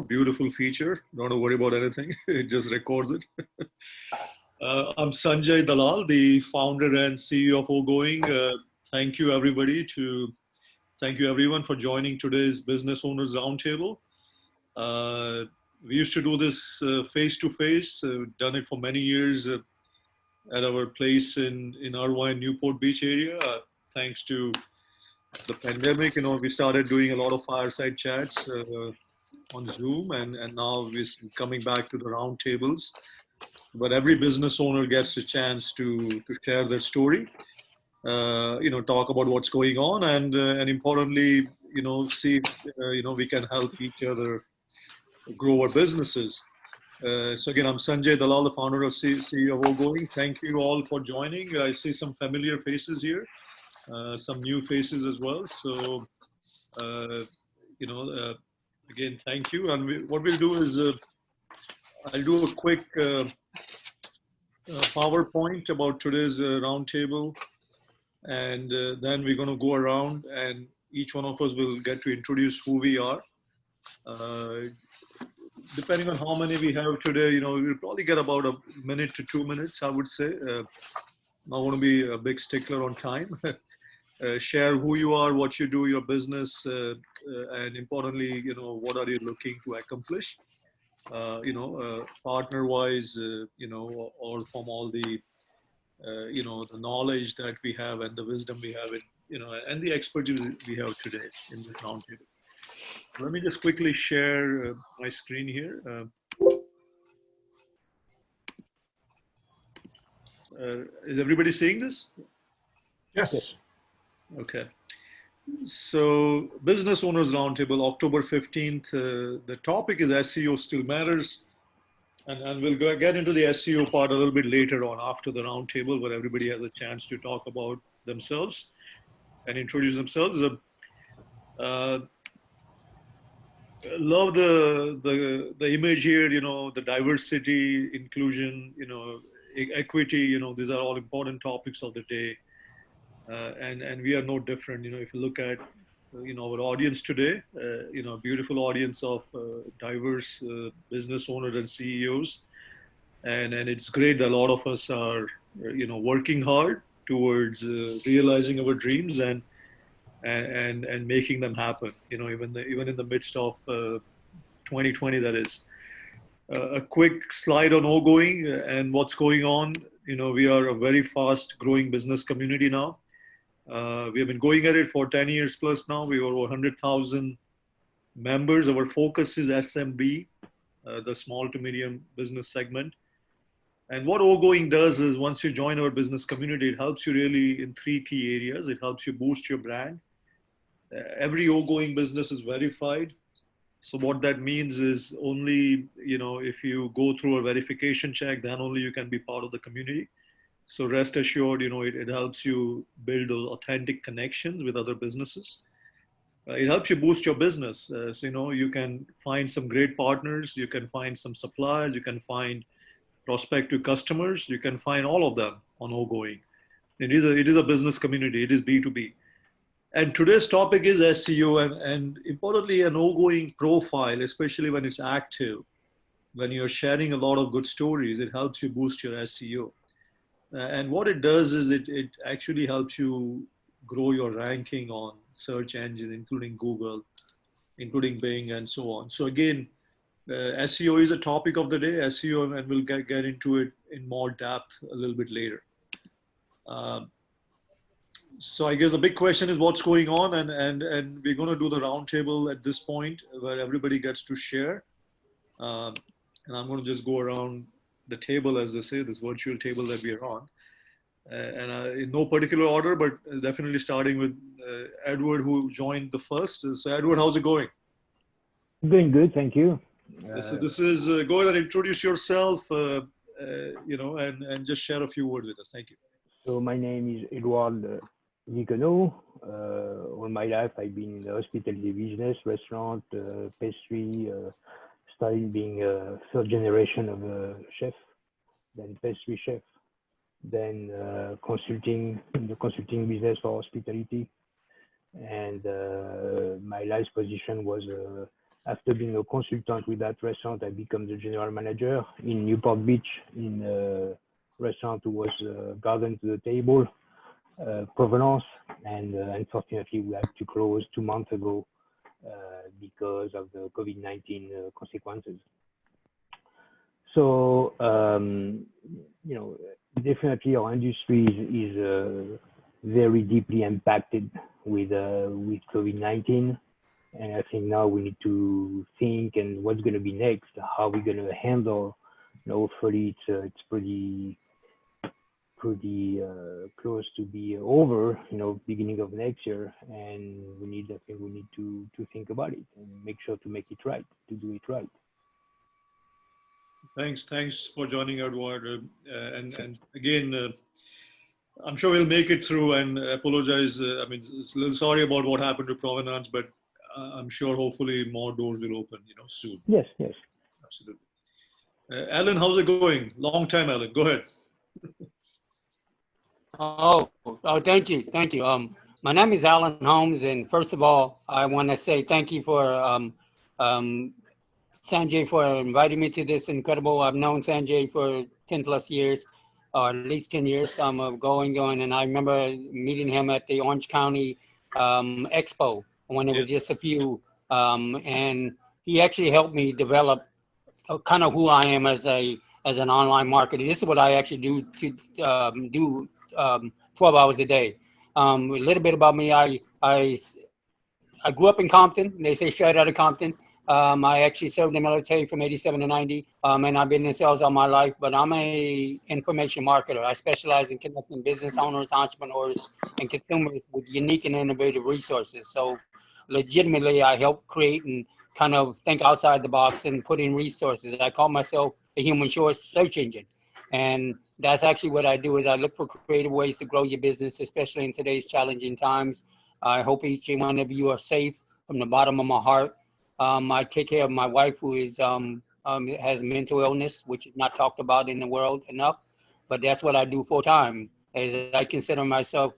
Beautiful feature. Don't worry about anything. It just records it. I'm Sanjay Dalal, the founder and CEO of oGoing. Thank you, everybody. Thank you, everyone, for joining today's Business Owners Roundtable. We used to do this face to face. Done it for many years at our place in Irvine, Newport Beach area. Thanks to the pandemic, we started doing a lot of fireside chats on Zoom, and now we're coming back to the roundtables. But every business owner gets a chance to share their story, talk about what's going on, and importantly, see if, we can help each other grow our businesses. So again, I'm Sanjay Dalal, the founder of CEO of oGoing. Thank you all for joining. I see some familiar faces here, some new faces as well. So, again, thank you. And what we'll do is I'll do a quick PowerPoint about today's roundtable, and then we're going to go around, and each one of us will get to introduce who we are. Depending on how many we have today, we'll probably get about a minute to 2 minutes, I would say. I want to be a big stickler on time. Share who you are, what you do, your business, and importantly, what are you looking to accomplish, partner-wise, or from all the, the knowledge that we have and the wisdom we have, and the expertise we have today in this roundtable. Let me just quickly share my screen here. Is everybody seeing this? Yes. Okay. So, Business Owners Roundtable, October 15th. The topic is SEO still matters. And we'll get into the SEO part a little bit later on after the roundtable, where everybody has a chance to talk about themselves and introduce themselves. Love the image here, the diversity, inclusion, equity, these are all important topics of the day. And we are no different. If you look at, our audience today, beautiful audience of diverse business owners and CEOs. And it's great that a lot of us are, working hard towards realizing our dreams and making them happen, even in the midst of 2020, that is. A quick slide on oGoing and what's going on. We are a very fast growing business community now. We have been going at it for 10 years plus now. We have over 100,000 members. Our focus is SMB, the small to medium business segment. And what oGoing does is, once you join our business community, it helps you really in 3 key areas. It helps you boost your brand. Every oGoing business is verified. So what that means is, only, if you go through a verification check, then only you can be part of the community. So rest assured, it helps you build those authentic connections with other businesses. It helps you boost your business. So, you can find some great partners, you can find some suppliers, you can find prospective customers, you can find all of them on oGoing. It is a business community, it is B2B. And today's topic is SEO, and importantly, an oGoing profile, especially when it's active, when you're sharing a lot of good stories, it helps you boost your SEO. And what it does is it actually helps you grow your ranking on search engines, including Google, including Bing, and so on. So again, SEO is a topic of the day, SEO, and we'll get into it in more depth a little bit later. So I guess the big question is what's going on, and we're going to do the roundtable at this point where everybody gets to share. And I'm going to just go around the table, as they say, this virtual table that we are on. And in no particular order, but definitely starting with Edward, who joined the first. So Edward, how's it going? Doing good, thank you. So this is, go ahead and introduce yourself, and just share a few words with us. Thank you. So my name is Edward Nicono. All my life I've been in the hospitality business, restaurant, pastry, started being a third generation of a chef, then pastry chef, then consulting in the consulting business for hospitality. And my last position was after being a consultant with that restaurant, I became the general manager in Newport Beach in a restaurant who was Garden to the Table, Provenance, and unfortunately we had to close 2 months ago because of the COVID-19 consequences. So, you know, definitely our industry is very deeply impacted with COVID-19. And I think now we need to think and what's going to be next, how we're going to handle, you know, hopefully it's pretty close to be over, you know, beginning of next year. And I think we need to think about it and make sure to make it right, to do it right. Thanks for joining, Edward. And again, I'm sure we'll make it through, and apologize. I mean, it's a little sorry about what happened to Provenance, but I'm sure hopefully more doors will open, you know, soon. Yes. Absolutely. Alan, how's it going? Long time, Alan. Go ahead. Oh, thank you. My name is Alan Holmes, and first of all, I want to say thank you for Sanjay for inviting me to this incredible. I've known Sanjay for 10 plus years, or at least 10 years. I'm going, and I remember meeting him at the Orange County Expo when it was just a few, and he actually helped me develop kind of who I am as an online marketer. This is what I actually do to do 12 hours a day. A little bit about me. I grew up in Compton. They say straight out of Compton. I actually served in the military from 87 to 90, and I've been in sales all my life, but I'm a information marketer. I specialize in connecting business owners, entrepreneurs, and consumers with unique and innovative resources. So legitimately, I help create and kind of think outside the box and put in resources. I call myself a human search engine. And that's actually what I do is I look for creative ways to grow your business, especially in today's challenging times. I hope each and one of you are safe from the bottom of my heart. I take care of my wife who is has mental illness, which is not talked about in the world enough, but that's what I do full time. As I consider myself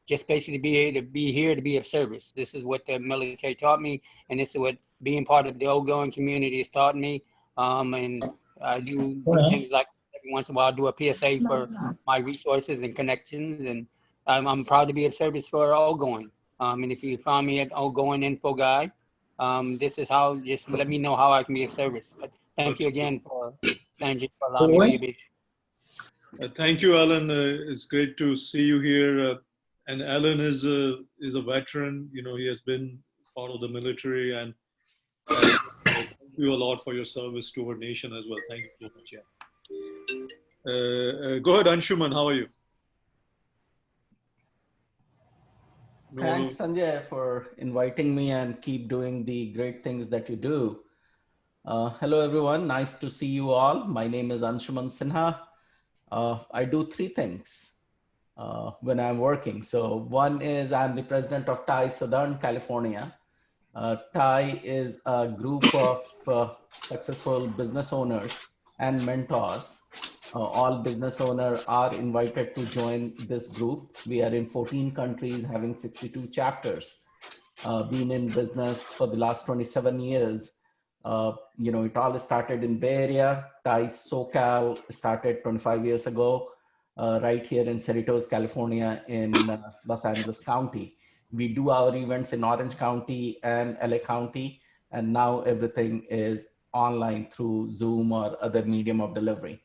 just basically be here to be of service. This is what the military taught me, and this is what being part of the oGoing community has taught me. And I do things like every once in a while do a PSA for my resources and connections, and I'm proud to be of service for oGoing. And if you find me at oGoing Info Guy, this is how, just let me know how I can be of service. But thank you again for Sanjay for allowing me to be. Thank you, Alan. It's great to see you here. And Alan is a veteran. You know, he has been part of the military, and thank you a lot for your service to our nation as well. Thank you so much. Yeah. Go ahead, Anshuman. How are you? Thanks, Sanjay, for inviting me and keep doing the great things that you do. Hello, everyone. Nice to see you all. My name is Anshuman Sinha. I do three things when I'm working. So one is I'm the president of TIE Southern California. TIE is a group of successful business owners and mentors. All business owners are invited to join this group. We are in 14 countries, having 62 chapters. Been in business for the last 27 years. You know, it all started in Bay Area. TIE SoCal started 25 years ago, right here in Cerritos, California, in Los Angeles County. We do our events in Orange County and LA County, and now everything is online through Zoom or other medium of delivery.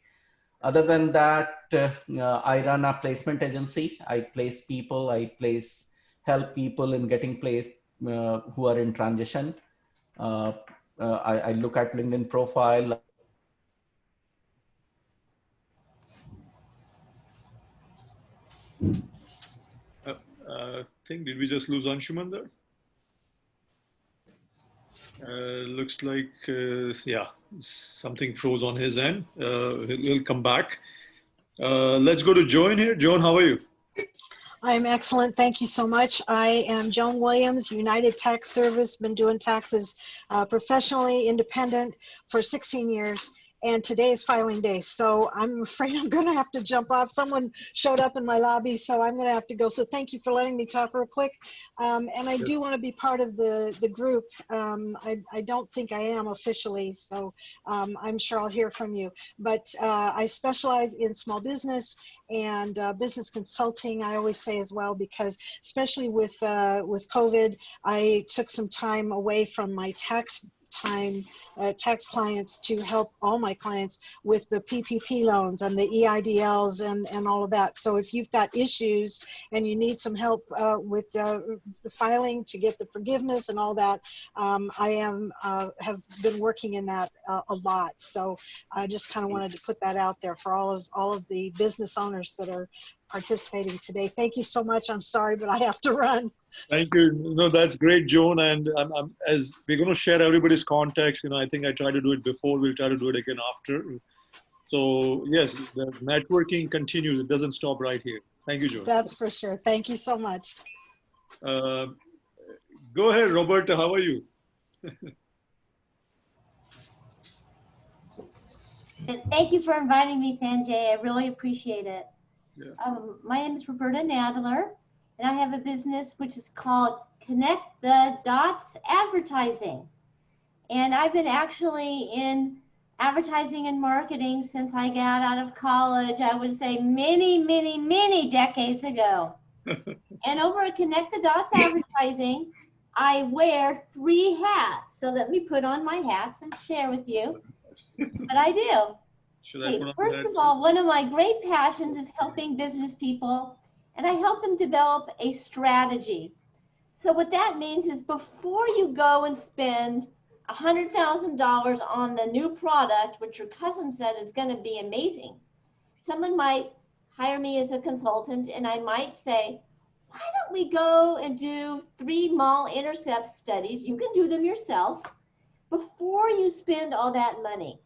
Other than that, I run a placement agency. I place people, help people in getting placed who are in transition. I look at LinkedIn profile. I think, did we just lose Anshuman there? Looks like, yeah, something froze on his end. He'll come back. Let's go to Joan here. Joan, how are you? I'm excellent. Thank you so much. I am Joan Williams, United Tax Service, been doing taxes professionally, independent for 16 years. and today is filing day. So I'm afraid I'm going to have to jump off. Someone showed up in my lobby, so I'm going to have to go. So thank you for letting me talk real quick. And I do want to be part of the group. I don't think I am officially, so I'm sure I'll hear from you. But I specialize in small business and business consulting, I always say as well, because especially with COVID, I took some time away from my tax clients to help all my clients with the PPP loans and the EIDLs and all of that. So if you've got issues and you need some help with filing to get the forgiveness and all that, I have been working in that a lot. So I just kind of wanted to put that out there for all of the business owners that are participating today. Thank you so much. I'm sorry, but I have to run. Thank you. No, that's great, Joan. And as we're going to share everybody's contact, I think I tried to do it before. We'll try to do it again after. So yes, the networking continues. It doesn't stop right here. Thank you, Joan. That's for sure. Thank you so much. Go ahead, Roberta. How are you? Thank you for inviting me, Sanjay. I really appreciate it. Yeah. My name is Roberta Nadler, and I have a business which is called Connect the Dots Advertising. And I've been actually in advertising and marketing since I got out of college, I would say many decades ago. And over at Connect the Dots Advertising, I wear 3 hats. So let me put on my hats and share with you what I do. First of all, one of my great passions is helping business people, and I help them develop a strategy. So what that means is before you go and spend $100,000 on the new product, which your cousin said is going to be amazing, someone might hire me as a consultant, and I might say, why don't we go and do 3 mall intercept studies? You can do them yourself before you spend all that money.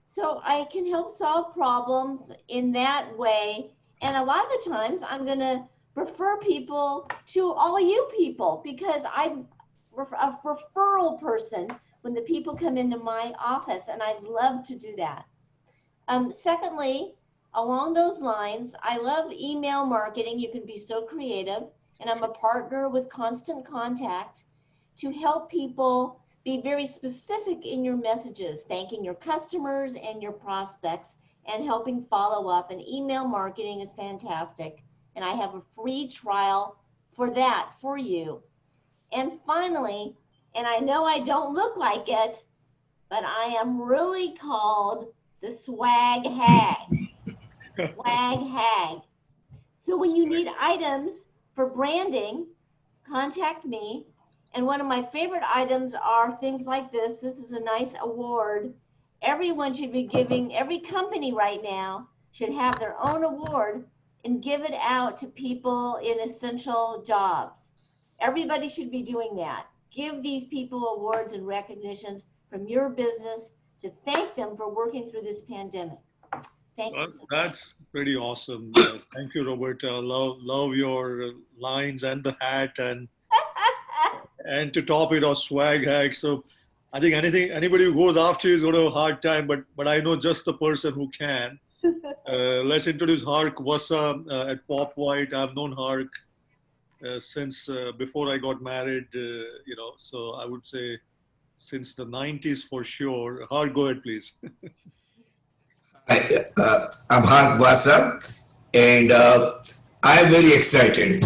So I can help solve problems in that way. And a lot of the times I'm going to refer people to all you people because I'm a referral person when the people come into my office, and I love to do that. Secondly, along those lines, I love email marketing. You can be so creative, and I'm a partner with Constant Contact to help people be very specific in your messages, thanking your customers and your prospects and helping follow up. And email marketing is fantastic. And I have a free trial for that for you. And finally, and I know I don't look like it, but I am really called the swag hag. Swag hag. So when you need items for branding, contact me. And one of my favorite items are things like this. This is a nice award. Everyone should be giving, every company right now should have their own award and give it out to people in essential jobs. Everybody should be doing that. Give these people awards and recognitions from your business to thank them for working through this pandemic. Thank you. That's pretty awesome. Thank you, Roberta. Love your lines and the hat and to top it off, swag hack. So I think anybody who goes after you is going to have a hard time, but I know just the person who can. Let's introduce Hark Wassa at Pop White. I've known Hark since before I got married, so I would say since the 90s for sure. Hark, go ahead, please. Hi, I'm Hark Wassa, and I'm very excited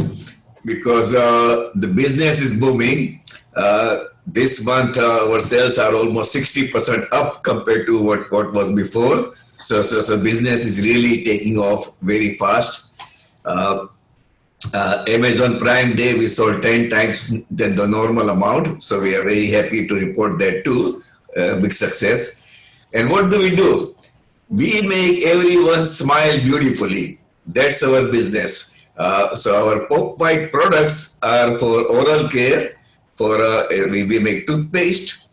because the business is booming. This month, our sales are almost 60% up compared to what was before. So business is really taking off very fast. Amazon Prime Day, we sold 10 times than the normal amount. So we are very happy to report that too, big success. And what do? We make everyone smile beautifully. That's our business. So our Pop White products are for oral care. We make toothpaste.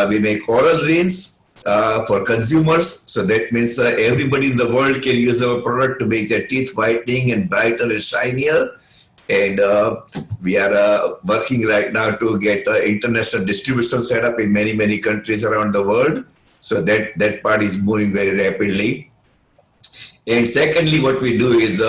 We make oral rinse for consumers. So that means everybody in the world can use our product to make their teeth whitening and brighter and shinier. And we are working right now to get international distribution set up in many countries around the world. So that part is moving very rapidly. And secondly, what we do is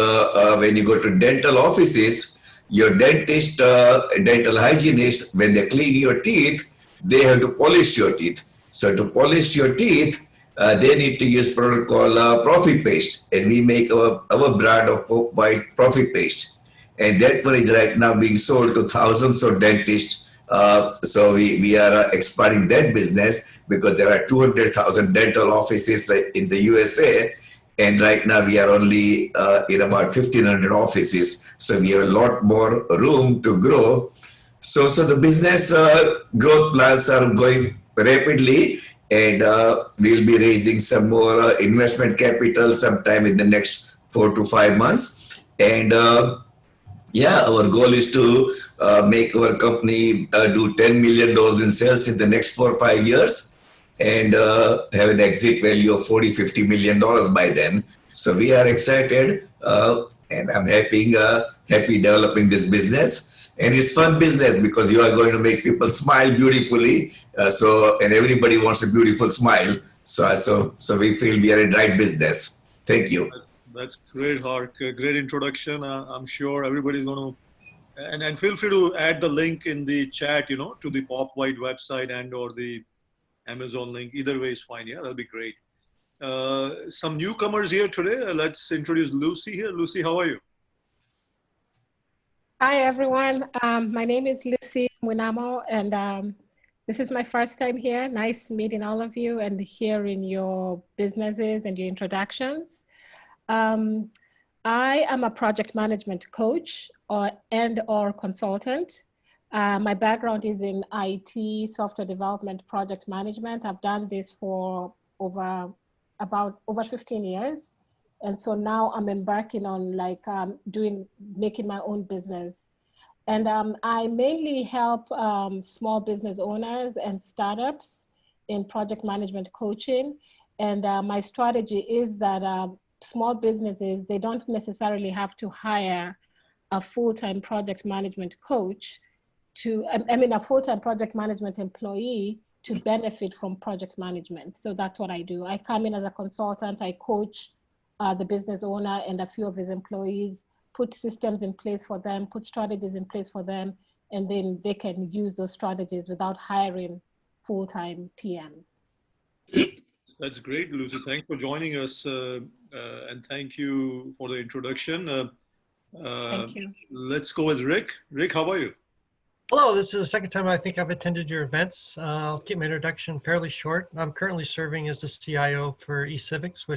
when you go to dental offices, your dentist, dental hygienist, when they clean your teeth, they have to polish your teeth. So to polish your teeth, they need to use product called Profit Paste, and we make our brand of white Profit Paste, and that one is right now being sold to thousands of dentists. So we are expanding that business because there are 200,000 dental offices in the USA, and right now we are only in about 1,500 offices. So we have a lot more room to grow. So the business growth plans are going rapidly, and we'll be raising some more investment capital sometime in the next 4 to 5 months. And yeah, our goal is to make our company do $10 million in sales in the next 4 or 5 years, and have an exit value of $40–50 million by then. So we are excited, and I'm happy developing this business. And it's fun business because you are going to make people smile beautifully. And everybody wants a beautiful smile. So we feel we are in the right business. Thank you. That's great, Hark. Great introduction. I'm sure everybody's going to, and feel free to add the link in the chat, to the Pop White website and or the Amazon link. Either way is fine. Yeah, that'll be great. Some newcomers here today. Let's introduce Lucy here. Lucy, how are you? Hi, everyone. My name is Lucy Munamo, and this is my first time here. Nice meeting all of you and hearing your businesses and your introductions. I am a project management coach or consultant. My background is in IT, software development, project management. I've done this for over 15 years. And so now I'm embarking on making my own business. And I mainly help small business owners and startups in project management coaching. And my strategy is that small businesses, they don't necessarily have to hire a full-time project management coach a full-time project management employee to benefit from project management. So that's what I do. I come in as a consultant, I coach the business owner and a few of his employees, put systems in place for them, put strategies in place for them, and then they can use those strategies without hiring full-time PMs. That's great, Lucy. Thanks for joining us, and thank you for the introduction. Thank you. Let's go with Rick. Rick, how are you? Hello, this is the second time I think I've attended your events. I'll keep my introduction fairly short. I'm currently serving as the CIO for eCivics,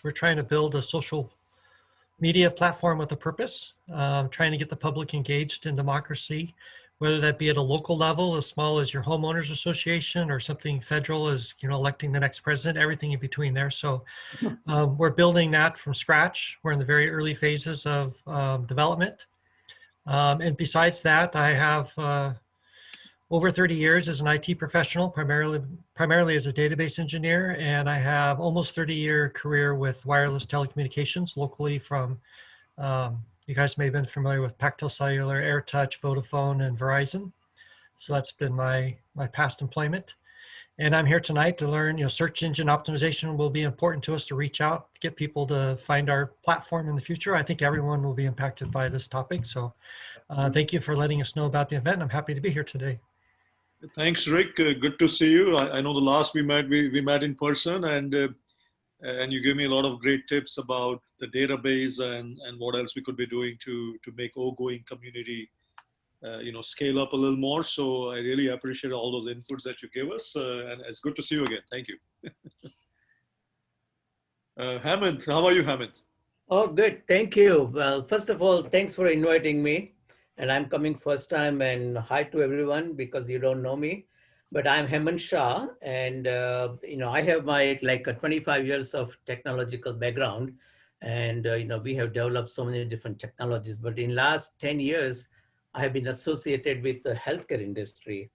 we're trying to build a social media platform with a purpose, trying to get the public engaged in democracy, whether that be at a local level, as small as your homeowners association, or something federal as electing the next president, everything in between there. So we're building that from scratch. We're in the very early phases of development. And besides that, I have over 30 years as an IT professional, primarily as a database engineer, and I have almost 30-year career with wireless telecommunications locally from, you guys may have been familiar with Pactel Cellular, AirTouch, Vodafone, and Verizon. So that's been my past employment. And I'm here tonight to learn, search engine optimization will be important to us to reach out, get people to find our platform in the future. I think everyone will be impacted by this topic. So thank you for letting us know about the event. I'm happy to be here today. Thanks, Rick. Good to see you. I know the last we met in person, and you gave me a lot of great tips about the database and what else we could be doing to make oGoing community scale up a little more. So I really appreciate all those inputs that you give us, and it's good to see you again. Thank you. Hamid, how are you, Hamid? Oh, good. Thank you. Well, first of all, thanks for inviting me. And I'm coming first time, and hi to everyone because you don't know me. But I'm Hemant Shah, and I have my 25 years of technological background, and we have developed so many different technologies. But in last 10 years, I have been associated with the healthcare industry,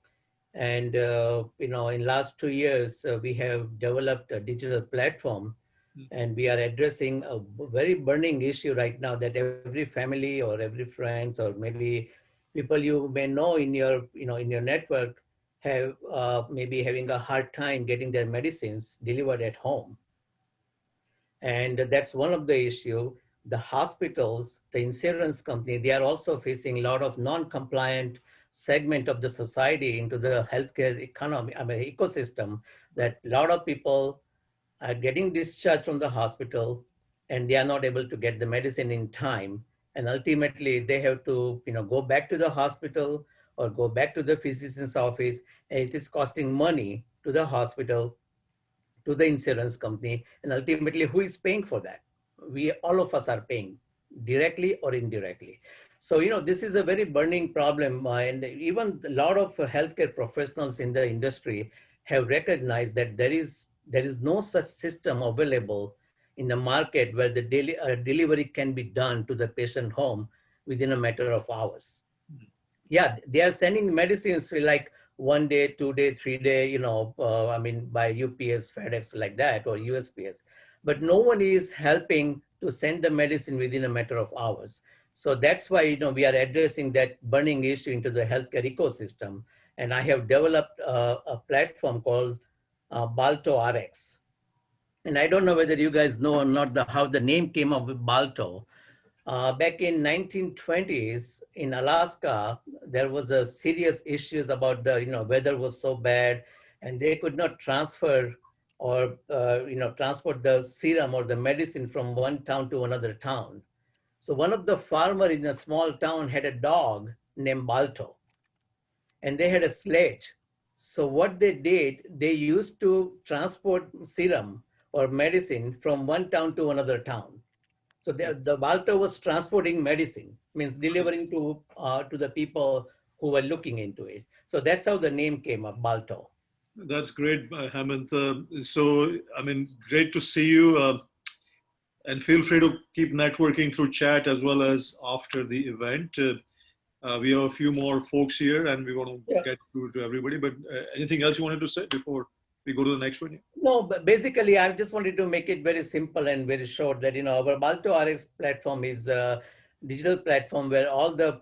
and in last 2 years, we have developed a digital platform, and we are addressing a very burning issue right now that every family or every friends or maybe people you may know in your network have maybe having a hard time getting their medicines delivered at home. And that's one of the issue. The hospitals, the insurance company, they are also facing a lot of non-compliant segment of the society into the healthcare economy, ecosystem, that a lot of people are getting discharged from the hospital and they are not able to get the medicine in time. And ultimately they have to, go back to the hospital or go back to the physician's office, and it is costing money to the hospital, to the insurance company, and ultimately who is paying for that? All of us are paying, directly or indirectly. So, this is a very burning problem, and even a lot of healthcare professionals in the industry have recognized that there is no such system available in the market where the delivery can be done to the patient home within a matter of hours. Yeah, they are sending medicines like 1 day, 2 day, 3 day, by UPS, FedEx, like that, or USPS. But no one is helping to send the medicine within a matter of hours. So that's why, we are addressing that burning issue into the healthcare ecosystem. And I have developed a platform called Balto RX. And I don't know whether you guys know or not how the name came up with Balto. Back in 1920s in Alaska, there was a serious issues about the weather was so bad, and they could not transfer or transport the serum or the medicine from one town to another town. So one of the farmer in a small town had a dog named Balto, and they had a sledge. So what they did, they used to transport serum or medicine from one town to another town. So the Balto was transporting medicine, means delivering to the people who were looking into it. So that's how the name came up, Balto. That's great, Hemant. So, great to see you. And feel free to keep networking through chat as well as after the event. We have a few more folks here and we want to get to everybody, but anything else you wanted to say before we go to the next one? No, but basically I just wanted to make it very simple and very short that, our Balto RX platform is a digital platform where all the,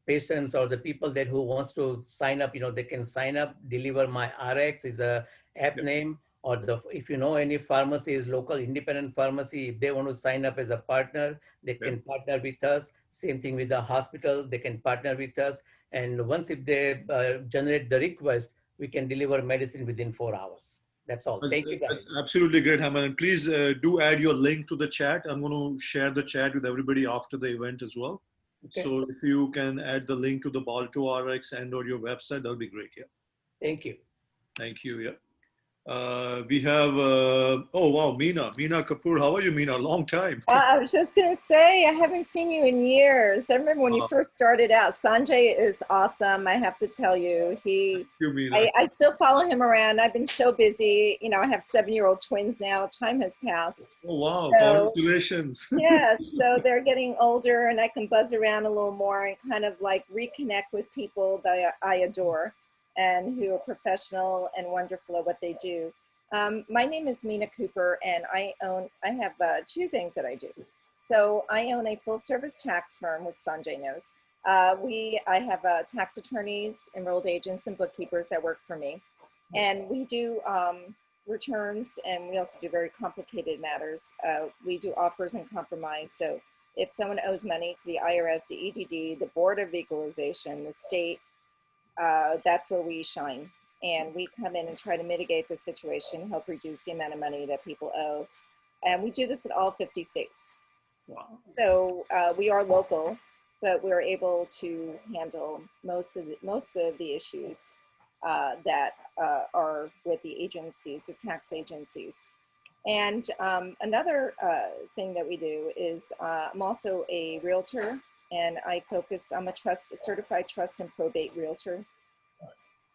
patients or the people that who wants to sign up, they can sign up. Deliver My RX is a app name, or if any pharmacy, local independent pharmacy, if they want to sign up as a partner, they can partner with us. Same thing with the hospital, they can partner with us. And once if they generate the request, we can deliver medicine within 4 hours. That's all. Thank you, guys. That's absolutely great, Hemant. And please do add your link to the chat. I'm going to share the chat with everybody after the event as well. Okay. So if you can add the link to the Balto RX and or your website, that would be great. Yeah. Thank you. Thank you. Yeah. We have, oh wow, Meena Kapoor. How are you, Meena? Long time. I was just going to say, I haven't seen you in years. I remember when you first started out. Sanjay is awesome, I have to tell you. I still follow him around. I've been so busy. I have 7-year-old twins now. Time has passed. Oh, wow. So, congratulations. Yeah, so they're getting older and I can buzz around a little more and kind of like reconnect with people that I adore and who are professional and wonderful at what they do. My name is Meena Cooper, and I have 2 things that I do. So I own a full service tax firm, which Sanjay knows. I have tax attorneys, enrolled agents, and bookkeepers that work for me. And we do returns, and we also do very complicated matters. We do offers and compromise. So if someone owes money to the IRS, the EDD, the Board of Equalization, the state, that's where we shine. And we come in and try to mitigate the situation, help reduce the amount of money that people owe. And we do this in all 50 states. Wow. So we are local, but we're able to handle most of the issues that are with the agencies, the tax agencies. And another thing that we do is I'm also a realtor, and I'm a certified trust and probate realtor.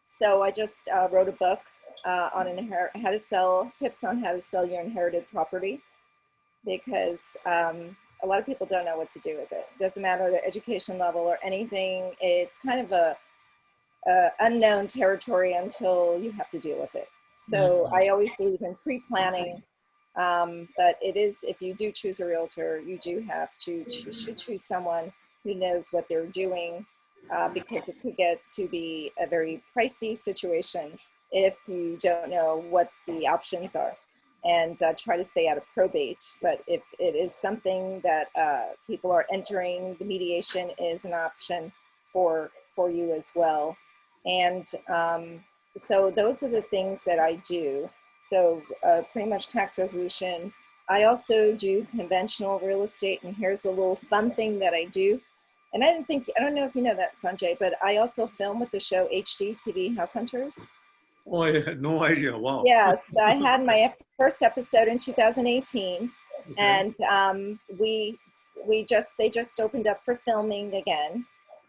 So I just wrote a book on tips on how to sell your inherited property, because a lot of people don't know what to do with it. Doesn't matter the education level or anything. It's kind of a unknown territory until you have to deal with it. So I always believe in pre-planning, but it is, if you do choose a realtor, you do have to should choose someone who knows what they're doing because it could get to be a very pricey situation if you don't know what the options are, and try to stay out of probate. But if it is something that people are entering, the mediation is an option for you as well. And so those are the things that I do. So pretty much tax resolution. I also do conventional real estate, and here's a little fun thing that I do. And I don't know if you know that, Sanjay, but I also film with the show HGTV House Hunters. Oh, I had no idea. Wow. Yes, I had my first episode in 2018, Okay. and they just opened up for filming again,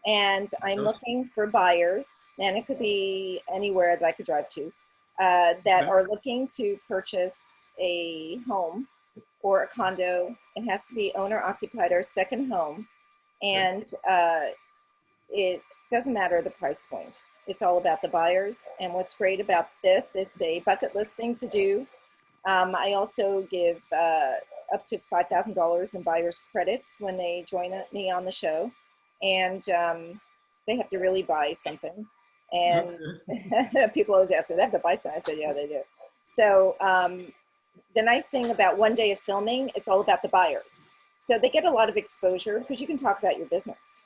and I'm looking for buyers, and it could be anywhere that I could drive to, that are looking to purchase a home or a condo. It has to be owner occupied or second home, and it doesn't matter the price point. It's all about the buyers. And what's great about this, it's a bucket list thing to do. I also give up to $5,000 in buyer's credits when they join me on the show. And they have to really buy something. And people always ask me, they have to buy something? I said, yeah, they do. So the nice thing about one day of filming, it's all about the buyers. So they get a lot of exposure because you can talk about your business.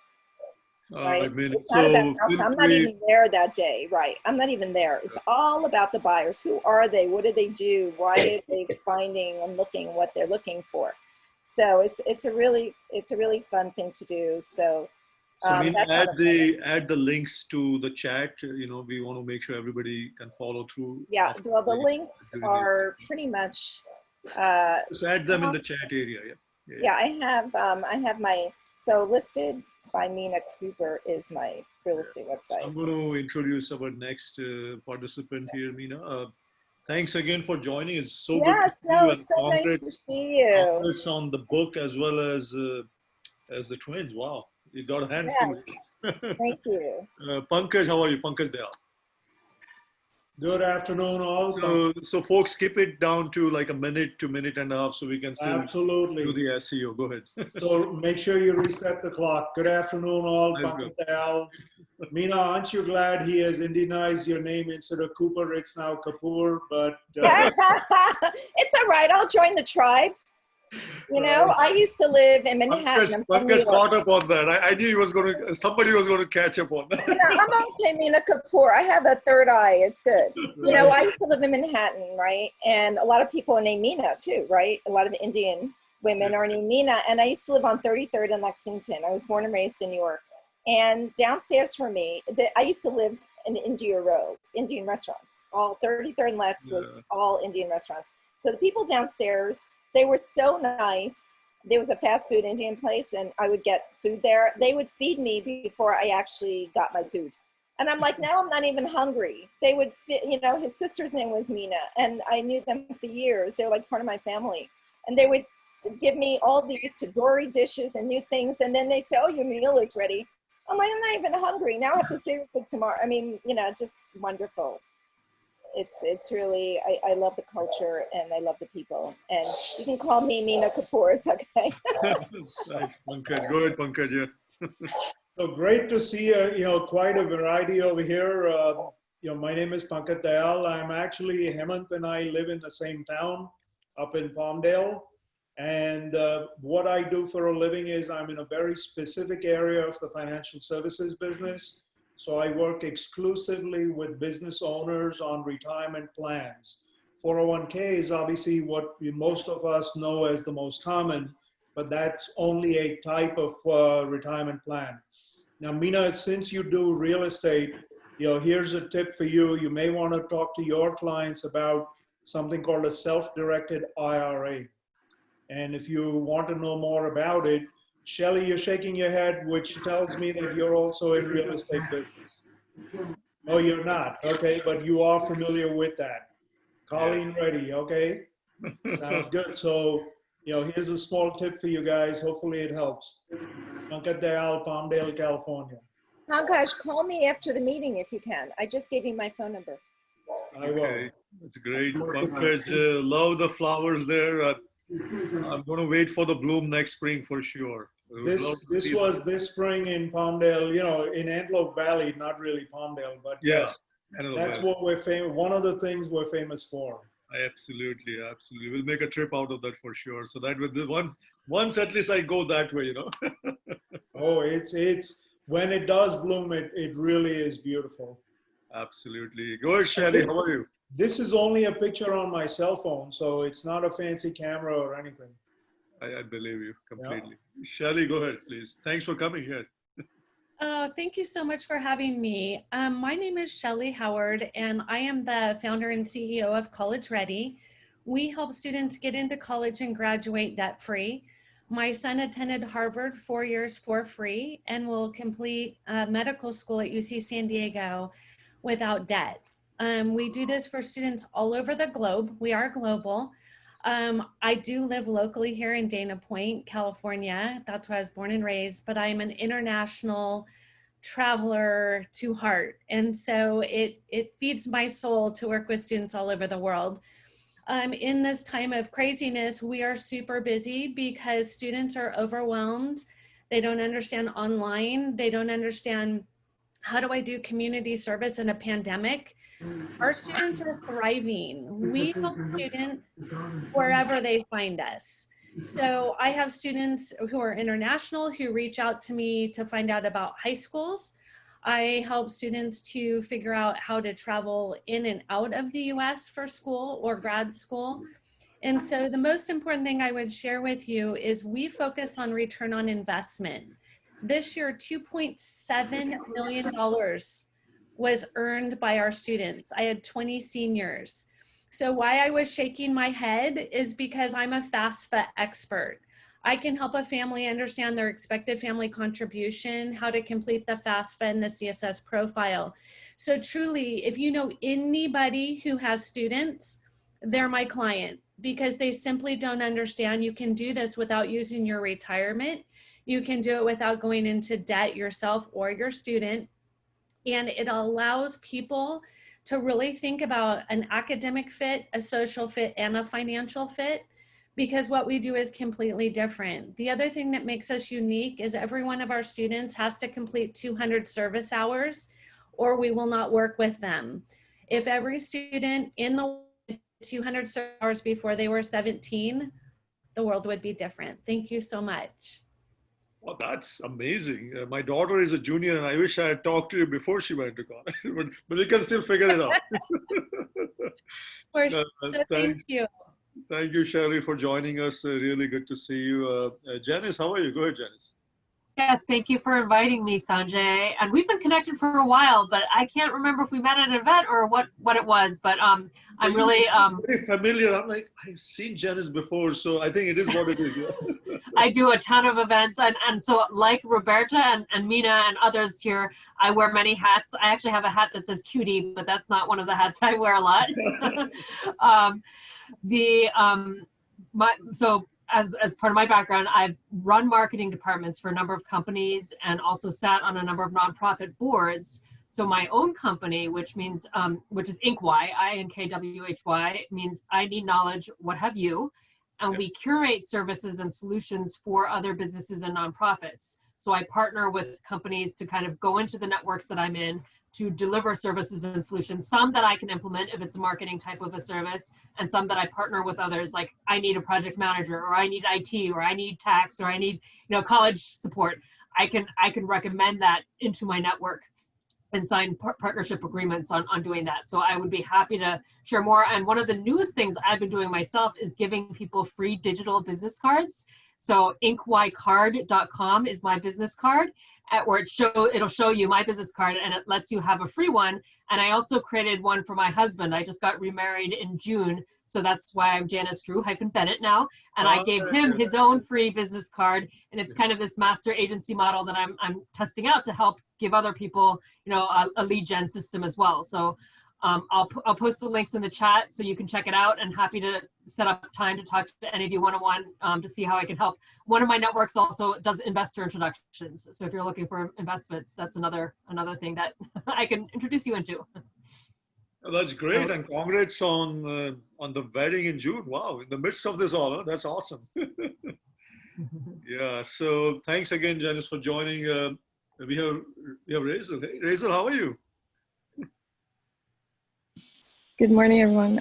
Right? I mean, it's not about, I'm not even there that day, right? I'm not even there. It's all about the buyers. Who are they? What do they do? Why are they finding and looking what they're looking for? So it's a really fun thing to do. So add the links to the chat. You know, we want to make sure everybody can follow through. Yeah, well, the links are pretty much. Just add them in the chat area. Yeah, I have my listed by Mina Cooper is my real estate website. I'm going to introduce our next participant here, Mina. Thanks again for joining. It's so good to see you. It's so nice to see you. Congrats on the book as well as the twins. Wow, you got a handful. Yes. Thank you. Pankaj, how are you? Pankaj Dayal. Good afternoon, all. So folks, skip it down to like a minute to minute and a half so we can still absolutely do the SEO. Go ahead. So make sure you reset the clock. Good afternoon, all. Pankaj Dayal. Mina, aren't you glad he has Indianized your name instead of Cooper? It's now Kapoor, but it's all right. I'll join the tribe. You know, I used to live in Manhattan. Pankaj caught up on that. I knew somebody was going to catch up on that. I'm okay, Mina Kapoor. I have a third eye. It's good. You know, I used to live in Manhattan, right? And a lot of people are named Mina too, right? A lot of Indian women are named Mina. And I used to live on 33rd in Lexington. I was born and raised in New York. And downstairs from me, I used to live in India Row, Indian restaurants. All 33rd and Lex was all Indian restaurants. So the people downstairs, they were so nice. There was a fast food Indian place and I would get food there. They would feed me before I actually got my food. And I'm like, now I'm not even hungry. They would, you know, his sister's name was Mina and I knew them for years. They were like part of my family. And they would give me all these Tadori dishes and new things. And then they say, oh, your meal is ready. I'm like, I'm not even hungry. Now I have to save it for tomorrow. I mean, you know, just wonderful. It's really, I love the culture and I love the people. And you can call me Mina Kapoor, it's okay. Pankaj, go ahead, Pankaj. Yeah. So great to see, quite a variety over here. My name is Pankaj Dayal. I'm actually, Hemant and I live in the same town up in Palmdale. And what I do for a living is I'm in a very specific area of the financial services business. So I work exclusively with business owners on retirement plans. 401k is obviously what most of us know as the most common, but that's only a type of retirement plan. Now, Mina, since you do real estate, here's a tip for you. You may want to talk to your clients about something called a self-directed IRA. And if you want to know more about it, Shelly, you're shaking your head, which tells me that you're also in real estate business. No, you're not. Okay, but you are familiar with that. Colleen Reddy, okay? Sounds good. So, here's a small tip for you guys. Hopefully it helps. Pankaj Dayal, Palmdale, California. Pankaj, call me after the meeting if you can. I just gave you my phone number. I will. Okay, that's great. Pankaj, love the flowers there. I'm going to wait for the bloom next spring for sure. This was this spring in Palmdale, you know, in Antelope Valley, not really Palmdale, but Yeah, yes, that's Valley. what we're famous. One of the things we're famous for. Absolutely, absolutely. We'll make a trip out of that for sure. So that with the once at least I go that way, you know. Oh, it's when it does bloom, it really is beautiful. Absolutely. Go ahead, Shelly. How are you? This is only a picture on my cell phone, so it's not a fancy camera or anything. I believe you completely. Yeah. Shelly, go ahead, please. Thanks for coming here. Thank you so much for having me. My name is Shelly Howard, and I am the founder and CEO of College Ready. We help students get into college and graduate debt-free. My son attended Harvard 4 years for free and will complete medical school at UC San Diego without debt. We do this for students all over the globe. We are global. I do live locally here in Dana Point, California. That's where I was born and raised, but I'm an international traveler to heart. And so it feeds my soul to work with students all over the world. In this time of craziness, we are super busy because students are overwhelmed. They don't understand online. They don't understand, how do I do community service in a pandemic? Our students are thriving. We help students wherever they find us. So I have students who are international who reach out to me to find out about high schools. I help students to figure out how to travel in and out of the US for school or grad school. And so the most important thing I would share with you is we focus on return on investment. This year, $2.7 million was earned by our students. I had 20 seniors. So why I was shaking my head is because I'm a FAFSA expert. I can help a family understand their expected family contribution, how to complete the FAFSA and the CSS profile. So truly, if you know anybody who has students, they're my client, because they simply don't understand you can do this without using your retirement. You can do it without going into debt yourself or your student. And it allows people to really think about an academic fit, a social fit, and a financial fit, because what we do is completely different. The other thing that makes us unique is every one of our students has to complete 200 service hours or we will not work with them. If every student in the 200 service hours before they were 17, the world would be different. Thank you so much. Well, that's amazing. My daughter is a junior and I wish I had talked to you before she went to college, but we can still figure it out. So thank you. Thank you, Shelly, for joining us. Really good to see you. Janice, how are you? Go ahead, Janice. Yes, thank you for inviting me, Sanjay. And we've been connected for a while, but I can't remember if we met at an event or what it was. But I'm really very familiar. I'm like, I've seen Janice before, so I think it is what it is. Yeah. I do a ton of events, and so like Roberta and Mina and others here, I wear many hats. I actually have a hat that says cutie, but that's not one of the hats I wear a lot. So as part of my background, I've run marketing departments for a number of companies and also sat on a number of nonprofit boards. So my own company, which means, which is Inkwhy, INKWHY, means I need knowledge, what have you. And we curate services and solutions for other businesses and nonprofits. So I partner with companies to kind of go into the networks that I'm in to deliver services and solutions, some that I can implement if it's a marketing type of a service, and some that I partner with others, like I need a project manager, or I need IT, or I need tax, or I need, college support. I can recommend that into my network and sign partnership agreements on doing that. So I would be happy to share more. And one of the newest things I've been doing myself is giving people free digital business cards. So inkwhycard.com is my business card, where it'll show you my business card and it lets you have a free one. And I also created one for my husband. I just got remarried in June. So that's why I'm Janice Drew-Bennett now. And I gave him his own free business card. And it's kind of this master agency model that I'm testing out to help give other people, a lead gen system as well. So I'll post the links in the chat so you can check it out, and happy to set up time to talk to any of you one-on-one to see how I can help. One of my networks also does investor introductions. So if you're looking for investments, that's another thing that I can introduce you into. Oh, that's great, and congrats on the wedding in June. Wow, in the midst of this all, huh? That's awesome. Yeah. So thanks again, Janice, for joining. We have Razel. Hey, Razel, how are you? Good morning, everyone.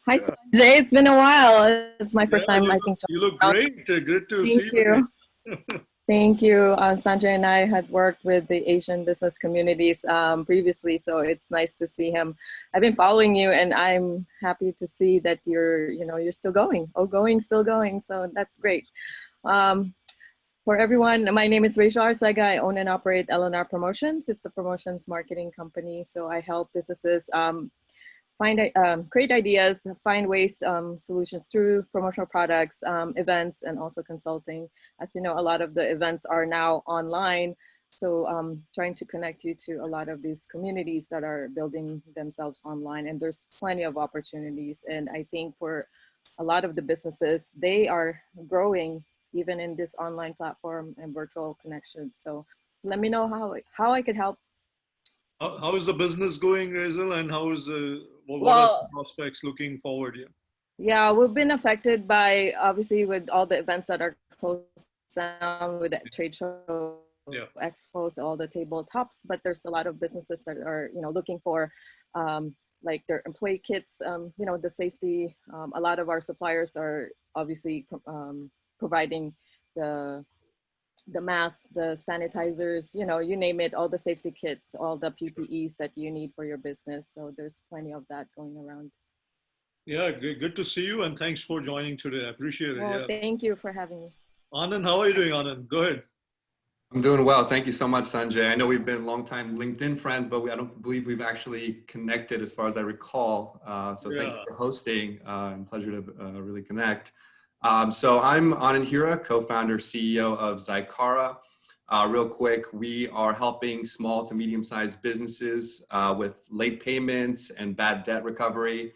Hi, Sanjay. It's been a while. It's my first time, I think. You look great. Great to see you. you. Thank you. Sanjay and I had worked with the Asian business communities previously, so it's nice to see him. I've been following you, and I'm happy to see that you're still going. oGoing, still going. So that's great. For everyone, my name is Rachel Arcega. I own and operate LNR Promotions. It's a promotions marketing company. So I help businesses create ideas, find ways, solutions through promotional products, events, and also consulting. As you know, a lot of the events are now online. So trying to connect you to a lot of these communities that are building themselves online. And there's plenty of opportunities. And I think for a lot of the businesses, they are growing even in this online platform and virtual connections. So let me know how I could help. How is the business going, Razel, and how is what are the prospects looking forward here? Yeah, we've been affected by, obviously, with all the events that are closed down, with that trade show, expos, all the tabletops, but there's a lot of businesses that are, looking for like their employee kits, the safety. A lot of our suppliers are obviously providing the masks, the sanitizers, you name it, all the safety kits, all the PPEs that you need for your business. So there's plenty of that going around. Yeah, good to see you, and thanks for joining today. I appreciate it. Well, thank you for having me. Anand, how are you doing, Anand? Go ahead. I'm doing well. Thank you so much, Sanjay. I know we've been longtime LinkedIn friends, but I don't believe we've actually connected as far as I recall. So thank you for hosting, and pleasure to really connect. So I'm Anand Hira, co-founder, CEO of Zycara. Real quick, we are helping small to medium-sized businesses with late payments and bad debt recovery.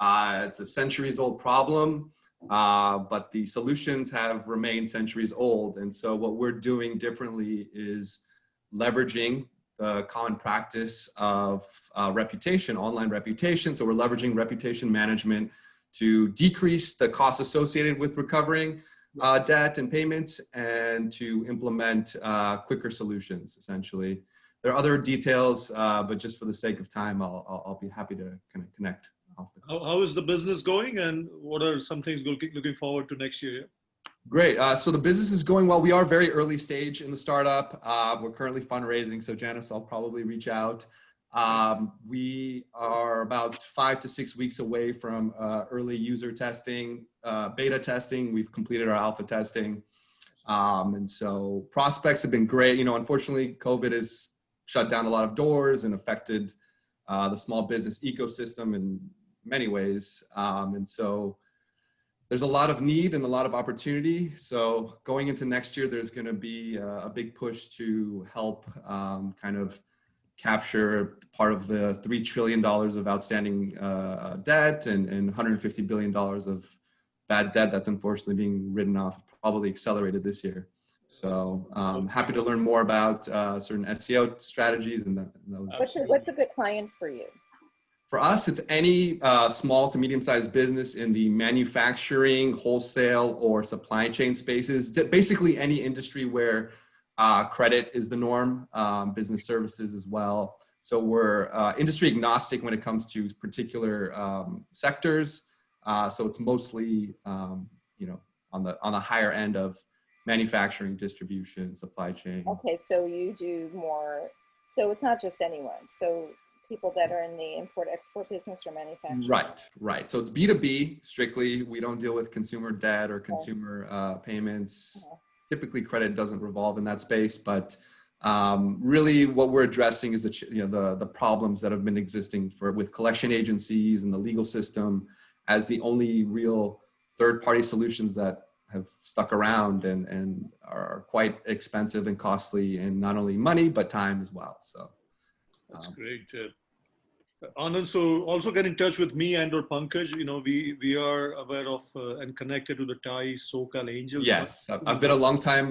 It's a centuries-old problem, but the solutions have remained centuries old. And so what we're doing differently is leveraging the common practice of reputation, online reputation. So we're leveraging reputation management to decrease the costs associated with recovering debt and payments, and to implement quicker solutions, essentially. There are other details, but just for the sake of time, I'll be happy to kind of connect off the call. How is the business going, and what are some things looking forward to next year? Great. So the business is going well. We are very early stage in the startup. We're currently fundraising, so Janice, I'll probably reach out. We are about 5 to 6 weeks away from early user testing, beta testing. We've completed our alpha testing. And so prospects have been great. Unfortunately, COVID has shut down a lot of doors and affected the small business ecosystem in many ways. And so there's a lot of need and a lot of opportunity. So going into next year, there's going to be a big push to help kind of capture part of the $3 trillion of outstanding debt and $150 billion of bad debt that's unfortunately being written off, probably accelerated this year. So happy to learn more about certain SEO strategies and those. What's a good client for you? For us, it's any small to medium-sized business in the manufacturing, wholesale, or supply chain spaces. Basically any industry where credit is the norm, business services as well. So we're industry agnostic when it comes to particular sectors. So it's mostly, on the higher end of manufacturing, distribution, supply chain. Okay, so you do more. So it's not just anyone. So people that are in the import-export business or manufacturing. Right. So it's B2B strictly. We don't deal with consumer debt or consumer payments. Typically, credit doesn't revolve in that space, but really what we're addressing is the problems that have been existing with collection agencies and the legal system as the only real third-party solutions that have stuck around and are quite expensive and costly in not only money, but time as well. So that's great. Anand, so also get in touch with me and or Pankaj. We are aware of and connected to the Thai SoCal Angels. Yes, I've been a long time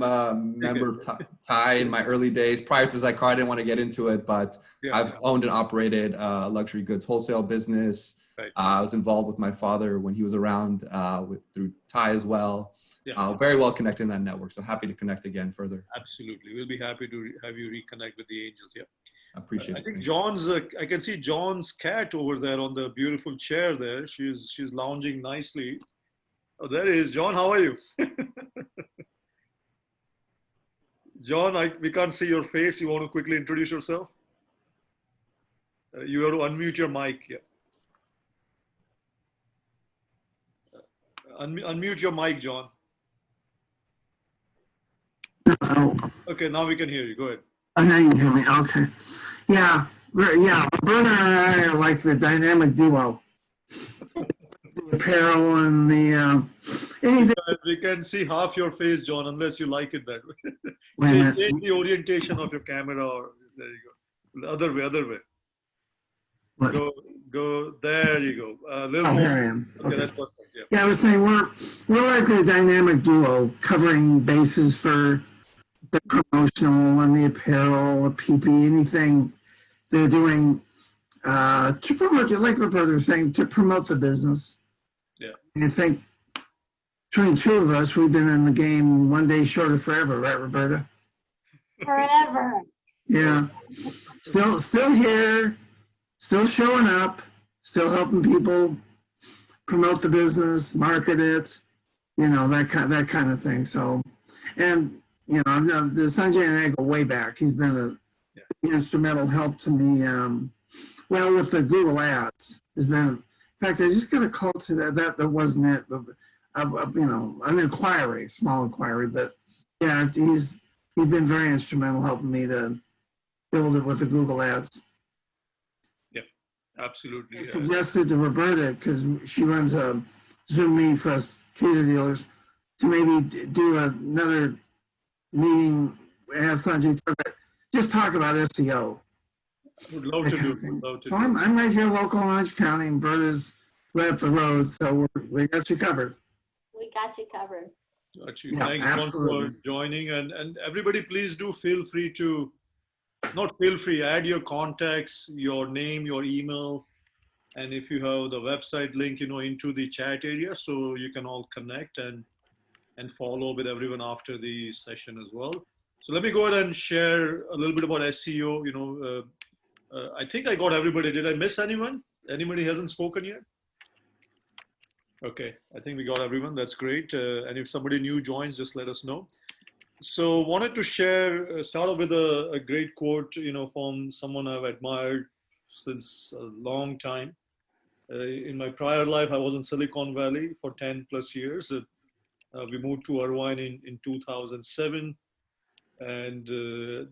member of Thai in my early days. Prior to Zycara, I didn't want to get into it, but I've owned and operated a luxury goods wholesale business. I was involved with my father when he was around through Thai as well. very well connected in that network. So happy to connect again further. Absolutely. We'll be happy to have you reconnect with the angels. Yeah. I appreciate it. I think John's, I can see John's cat over there on the beautiful chair there. She's lounging nicely. Oh, there he is. John, how are you? John, we can't see your face. You want to quickly introduce yourself? You have to unmute your mic. Yeah. Unmute your mic, John. Okay, now we can hear you. Go ahead. Oh, now you can hear me. Okay. Yeah. Yeah. Roberta and I are like the dynamic duo. The apparel and the anything. We can see half your face, John, unless you like it that way. Wait a minute. Change the orientation of your camera, or there you go. The other way. What? Go. There you go. Little Oh, more. here I am. Okay, that's perfect. Yeah. Yeah, I was saying we're like a dynamic duo covering bases for the promotional and the apparel, the PP, anything they're doing to promote it, like Roberta was saying, to promote the business. Yeah. And I think between the two of us, we've been in the game one day short of forever, right, Roberta? Forever. Yeah. Still here, still showing up, still helping people promote the business, market it, that kind of thing. So, and the Sanjay and I go way back. He's been an instrumental help to me. With the Google Ads, has been. In fact, I just got a call to that wasn't it. But, an inquiry, small inquiry, but yeah, he's been very instrumental helping me to build it with the Google Ads. Absolutely. I suggested to Roberta, because she runs a Zoom meet for us cater dealers, to maybe do another meeting, have Sanjay talk about SEO. Would love to do. So I'm right here local in Orange County, and Berta's right up the road, so we got you covered. We got you covered. Got you. Yeah, Thanks absolutely. for joining, and everybody, please do feel free to. Not feel free, add your contacts, your name, your email, and if you have the website link, into the chat area, so you can all connect and follow with everyone after the session as well. So let me go ahead and share a little bit about SEO. I think I got everybody. Did I miss anyone? Anybody hasn't spoken yet? Okay, I think we got everyone. That's great. And if somebody new joins, just let us know. So wanted to share, start off with a great quote, from someone I've admired since a long time. In my prior life, I was in Silicon Valley for 10 plus years. We moved to Irvine in 2007. And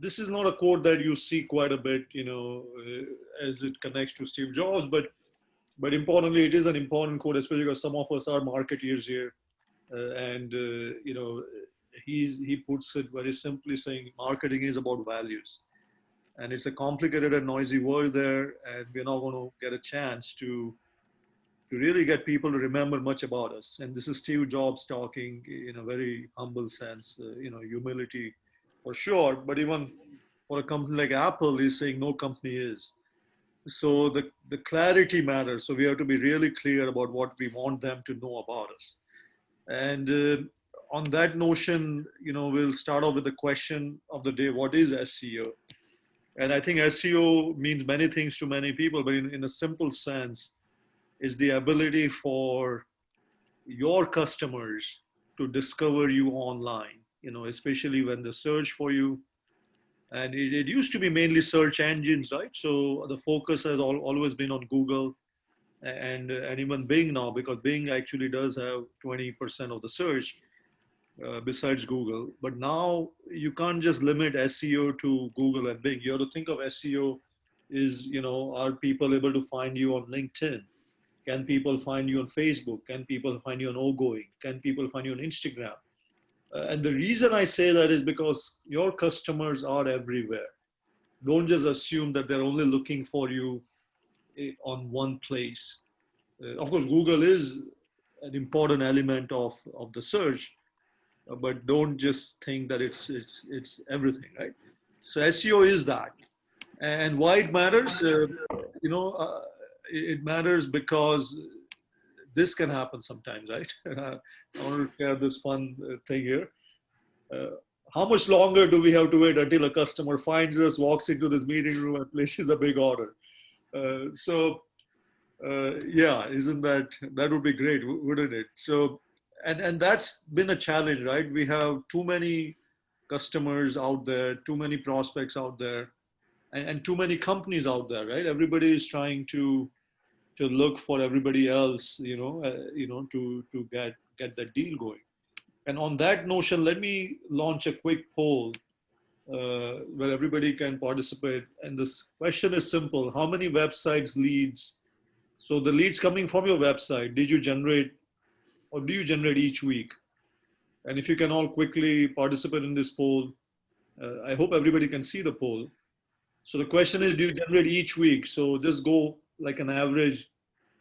this is not a quote that you see quite a bit, as it connects to Steve Jobs, but importantly, it is an important quote, especially because some of us are marketeers here. He puts it very simply, saying marketing is about values, and it's a complicated and noisy world there, and we're not going to get a chance to really get people to remember much about us. And this is Steve Jobs talking in a very humble sense, humility for sure, but even for a company like Apple, he's saying no company is. So the clarity matters. So we have to be really clear about what we want them to know about us. And on that notion, we'll start off with the question of the day: what is SEO? And I think SEO means many things to many people, but in a simple sense, is the ability for your customers to discover you online, especially when they search for you. And it used to be mainly search engines, right? So the focus has always been on Google and even Bing now, because Bing actually does have 20% of the search besides Google. But now you can't just limit SEO to Google and Bing. You have to think of SEO is, are people able to find you on LinkedIn? Can people find you on Facebook? Can people find you on oGoing? Can people find you on Instagram? And the reason I say that is because your customers are everywhere. Don't just assume that they're only looking for you on one place. Of course, Google is an important element of the search, but don't just think that it's everything, right? So SEO is that. And why it matters? It matters because this can happen sometimes, right? I want to share this fun thing here. How much longer do we have to wait until a customer finds us, walks into this meeting room and places a big order? Yeah, isn't that would be great, wouldn't it? So, and that's been a challenge, right? We have too many customers out there, too many prospects out there, and too many companies out there, right? Everybody is trying to look for everybody else, to get that deal going. And on that notion, let me launch a quick poll where everybody can participate. And this question is simple: how many websites leads? So the leads coming from your website, did you generate, or do you generate each week? And if you can all quickly participate in this poll, I hope everybody can see the poll. So the question is, do you generate each week? So just go like an average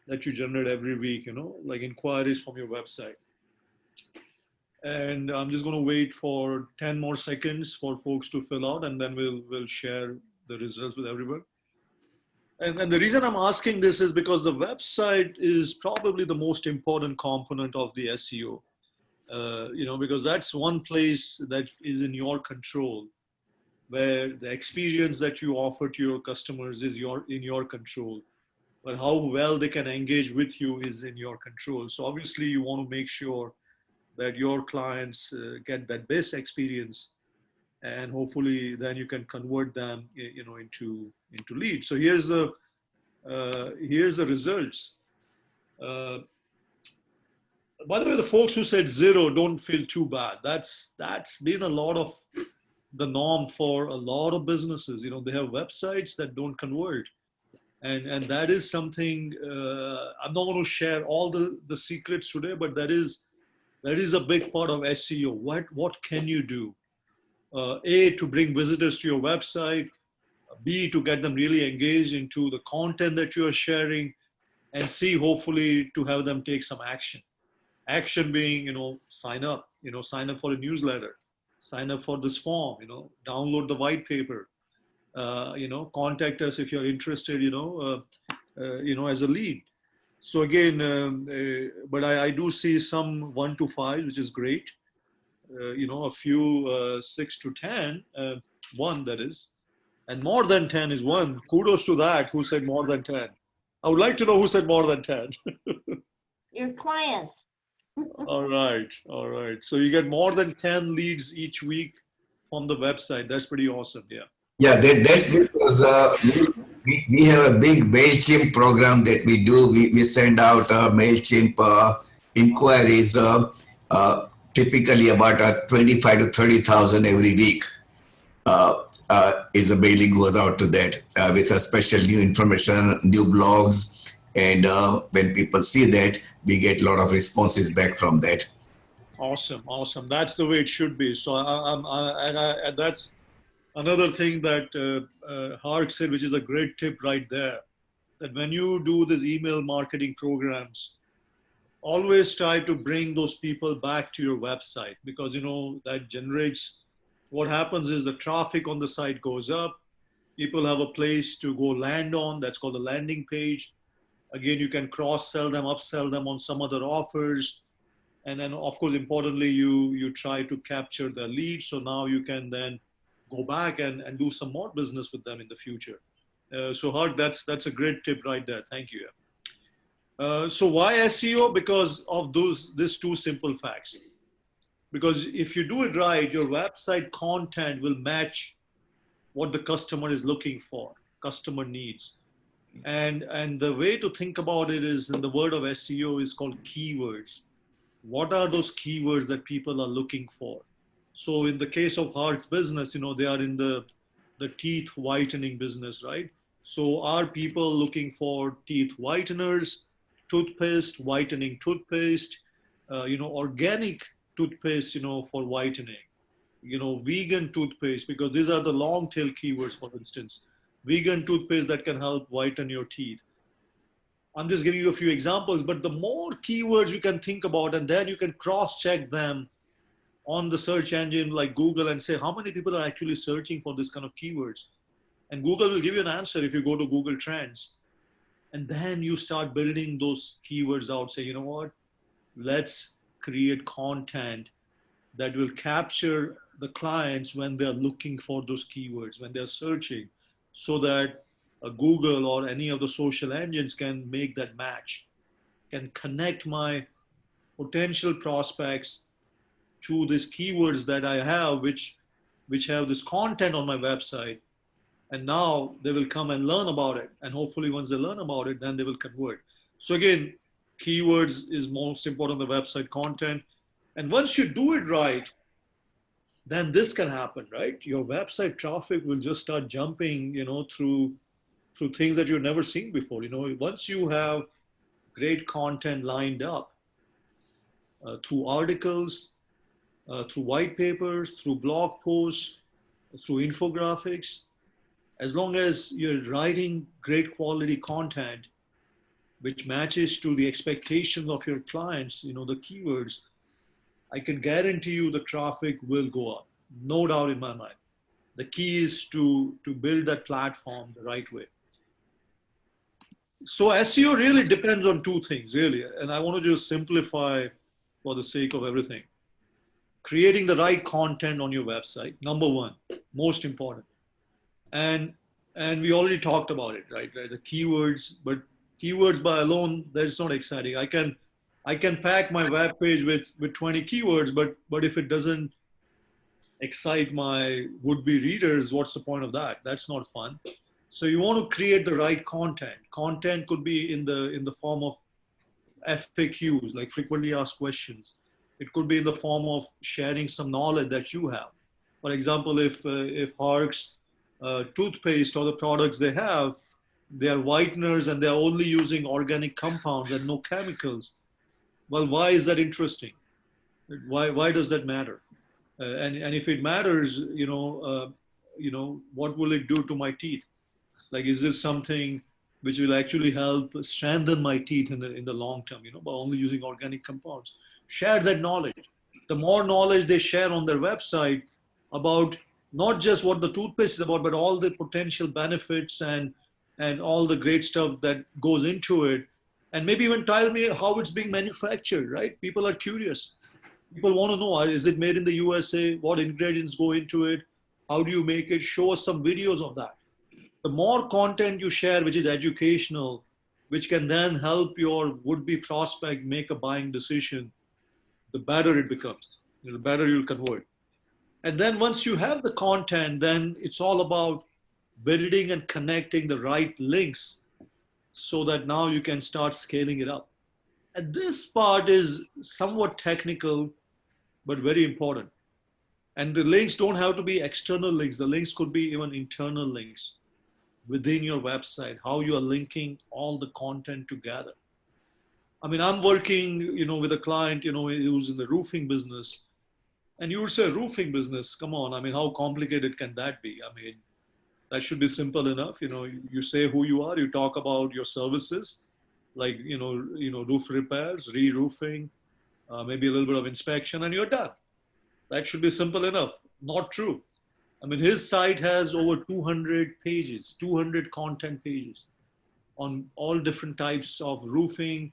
that you generate every week, like inquiries from your website. And I'm just going to wait for 10 more seconds for folks to fill out, and then we'll share the results with everyone. And the reason I'm asking this is because the website is probably the most important component of the SEO, because that's one place that is in your control, where the experience that you offer to your customers is in your control, but how well they can engage with you is in your control. So obviously you want to make sure that your clients get that best experience, and hopefully then you can convert them, into leads. So here's the results. By the way, the folks who said 0, don't feel too bad. That's been a lot of the norm for a lot of businesses. They have websites that don't convert, and that is something. I'm not going to share all the secrets today, but that is a big part of SEO. What can you do? A, to bring visitors to your website. B, to get them really engaged into the content that you are sharing. And C, hopefully to have them take some action. Action being, sign up for a newsletter, sign up for this form, download the white paper, contact us if you're interested, as a lead. So again, but I do see some 1 to 5, which is great. A few 6 to 10, 1 that is, and more than 10 is 1. Kudos to that. Who said more than 10? I would like to know who said more than 10. Your clients. All right. So you get more than 10 leads each week from the website. That's pretty awesome. Yeah. Yeah, that's because we have a big MailChimp program that we do. We send out MailChimp inquiries, typically about 25 to 30,000 every week. Is a mailing goes out to that with a special new information, new blogs, and when people see that, we get a lot of responses back from that. Awesome. That's the way it should be. So and that's another thing that Hark said, which is a great tip right there, that when you do these email marketing programs, always try to bring those people back to your website, because that generates, what happens is the traffic on the site goes up, people have a place to go land on, that's called a landing page. Again, you can cross-sell them, upsell them on some other offers. And then of course, importantly, you try to capture the lead. So now you can then go back and do some more business with them in the future. So Hark, that's a great tip right there. Thank you. So why SEO? Because of these 2 simple facts. Because if you do it right, your website content will match what the customer is looking for, customer needs. And the way to think about it is, in the word of SEO, is called keywords. What are those keywords that people are looking for? So in the case of Hark's business, they are in the teeth whitening business, right? So are people looking for teeth whiteners, toothpaste, whitening toothpaste, organic toothpaste, for whitening, vegan toothpaste, because these are the long tail keywords, for instance, vegan toothpaste that can help whiten your teeth. I'm just giving you a few examples, but the more keywords you can think about, and then you can cross-check them on the search engine like Google and say, how many people are actually searching for this kind of keywords? And Google will give you an answer if you go to Google Trends. And then you start building those keywords out, say, you know what, let's create content that will capture the clients when they're looking for those keywords, when they're searching, so that Google or any of the social engines can make that match, can connect my potential prospects to these keywords that I have, which have this content on my website. And now they will come and learn about it. And hopefully once they learn about it, then they will convert. So again, keywords is most important on the website content. And once you do it right, then this can happen, right? Your website traffic will just start jumping, through things that you've never seen before. Once you have great content lined up through articles, through white papers, through blog posts, through infographics, as long as you're writing great quality content, which matches to the expectations of your clients, the keywords, I can guarantee you the traffic will go up. No doubt in my mind. The key is to build that platform the right way. So SEO really depends on two things, really. And I want to just simplify for the sake of everything. Creating the right content on your website, number one, most important. And we already talked about it, right? The keywords, but keywords by alone, that's not exciting. I can pack my web page with 20 keywords, but if it doesn't excite my would-be readers, what's the point of that? That's not fun. So you want to create the right content. Content could be in the form of FAQs, like frequently asked questions. It could be in the form of sharing some knowledge that you have. For example, if Hark's toothpaste or the products they have, they are whiteners and they're only using organic compounds and no chemicals. Well, why is that interesting? Why does that matter? And if it matters, what will it do to my teeth? Like, is this something which will actually help strengthen my teeth in the long term, by only using organic compounds? Share that knowledge. The more knowledge they share on their website about not just what the toothpaste is about, but all the potential benefits and all the great stuff that goes into it. And maybe even tell me how it's being manufactured, right? People are curious. People want to know, is it made in the USA? What ingredients go into it? How do you make it? Show us some videos of that. The more content you share, which is educational, which can then help your would-be prospect make a buying decision, the better it becomes, the better you'll convert. And then once you have the content, then it's all about building and connecting the right links so that now you can start scaling it up. And this part is somewhat technical, but very important. And the links don't have to be external links. The links could be even internal links within your website, how you are linking all the content together. I mean, I'm working, with a client, who's in the roofing business. And you would say roofing business, come on. I mean, how complicated can that be? I mean, that should be simple enough. You say who you are, you talk about your services, like, roof repairs, re-roofing, maybe a little bit of inspection, and you're done. That should be simple enough. Not true. I mean, his site has over 200 pages, 200 content pages on all different types of roofing,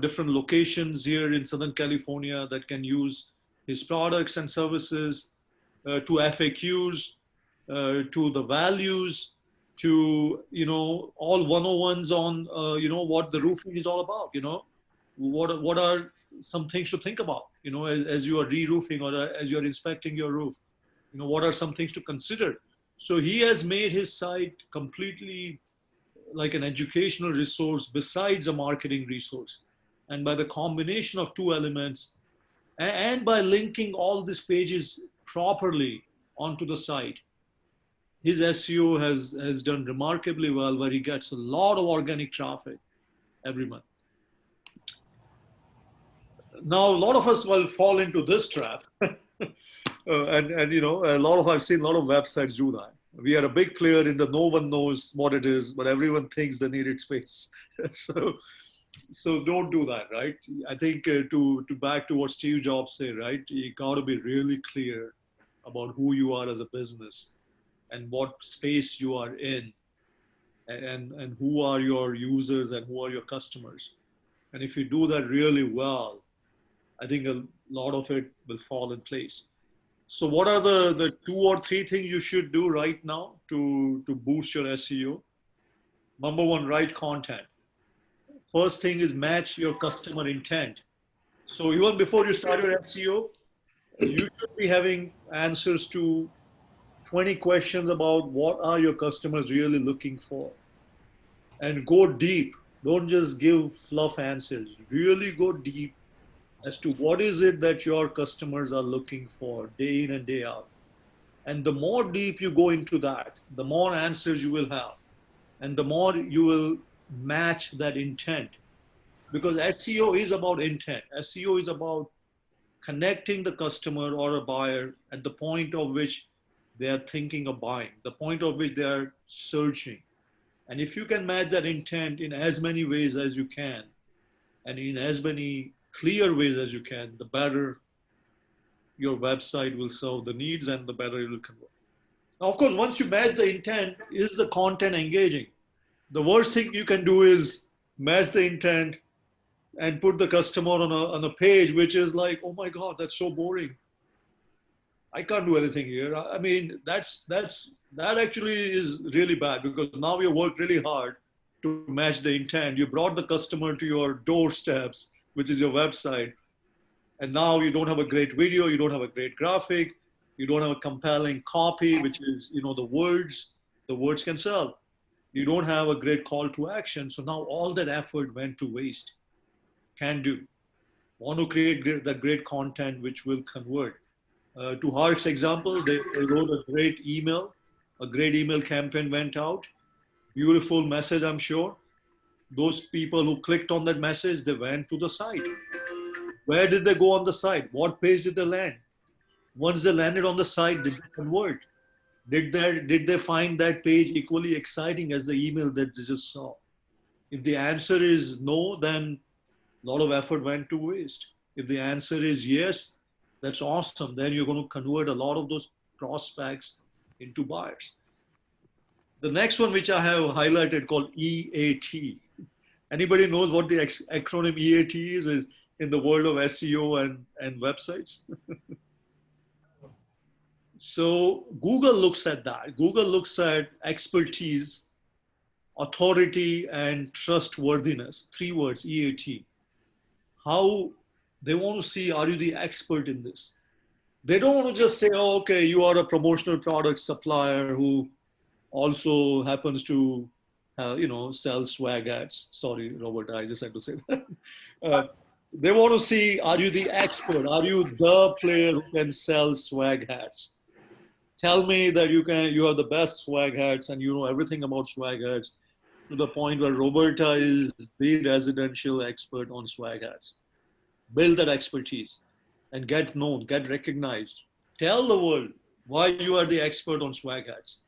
different locations here in Southern California that can use his products and services, to FAQs, to the values, to, all 101s on, what the roofing is all about, what are some things to think about, as you are re-roofing or as you're inspecting your roof, what are some things to consider? So he has made his site completely like an educational resource besides a marketing resource. And by the combination of two elements and by linking all these pages properly onto the site, his SEO has done remarkably well, where he gets a lot of organic traffic every month. Now, a lot of us will fall into this trap. And I've seen a lot of websites do that. We are a big player in the no one knows what it is, but everyone thinks they need its space. So don't do that, right? I think to back to what Steve Jobs said, right? You got to be really clear about who you are as a business and what space you are in. and who are your users and who are your customers. And if you do that really well, I think a lot of it will fall in place. So what are the 2 or 3 things you should do right now to boost your SEO? Number 1, write content. First thing is match your customer intent. So even before you start your SEO, you should be having answers to 20 questions about what are your customers really looking for. And go deep. Don't just give fluff answers. Really go deep as to what is it that your customers are looking for day in and day out. And the more deep you go into that, the more answers you will have. And the more you will match that intent. Because SEO is about intent. SEO is about connecting the customer or a buyer at the point of which they are thinking of buying, the point of which they are searching. And if you can match that intent in as many ways as you can, and in as many clear ways as you can, the better your website will serve the needs and the better it will convert. Now, of course, once you match the intent, is the content engaging? The worst thing you can do is match the intent and put the customer on a page which is like, oh my God, that's so boring. I can't do anything here. I mean, that actually is really bad, because now you worked really hard to match the intent. You brought the customer to your doorsteps, which is your website. And now you don't have a great video, you don't have a great graphic, you don't have a compelling copy, which is, the words can sell. You don't have a great call to action. So now all that effort went to waste. Can do. Want to create that great content which will convert. To Hark's example, they wrote a great email campaign went out. Beautiful message, I'm sure. Those people who clicked on that message, they went to the site. Where did they go on the site? What page did they land? Once they landed on the site, did they convert? Did they find that page equally exciting as the email that they just saw? If the answer is no, then a lot of effort went to waste. If the answer is yes, that's awesome. Then you're going to convert a lot of those prospects into buyers. The next one, which I have highlighted, called EAT. Anybody knows what the acronym EAT is in the world of SEO and websites? So Google looks at that. Google looks at expertise, authority, and trustworthiness. 3 words, EAT. How they want to see, are you the expert in this? They don't want to just say, oh, okay, you are a promotional product supplier who also happens to, sell swag ads. Sorry, Robert, I just had to say that. They want to see, are you the expert? Are you the player who can sell swag hats? Tell me that you have the best swag hats and you know everything about swag hats, to the point where Roberta is the residential expert on swag hats. Build that expertise and get known, get recognized. Tell the world why you are the expert on swag hats.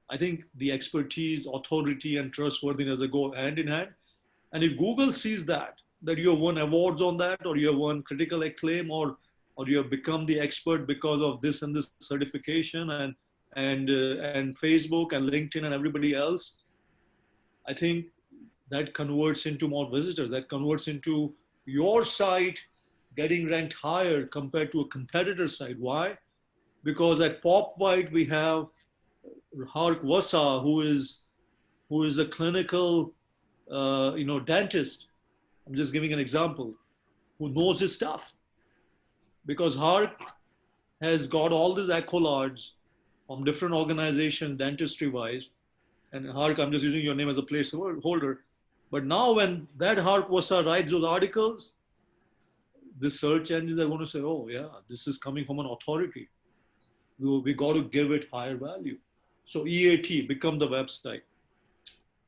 I think the expertise, authority, and trustworthiness, they go hand in hand. And if Google sees that you have won awards on that, or you have won critical acclaim, or you have become the expert because of this and this certification, and Facebook and LinkedIn and everybody else, I think that converts into more visitors. That converts into your site getting ranked higher compared to a competitor site. Why? Because at PopWhite we have Hark Wasa, who is a clinical, dentist. I'm just giving an example, who knows his stuff. Because Hark has got all these accolades from different organizations, dentistry-wise. And Hark, I'm just using your name as a placeholder. But now when that Hark Wasa writes those articles, the search engines are going to say, oh yeah, this is coming from an authority. We got to give it higher value. So EAT, become the website.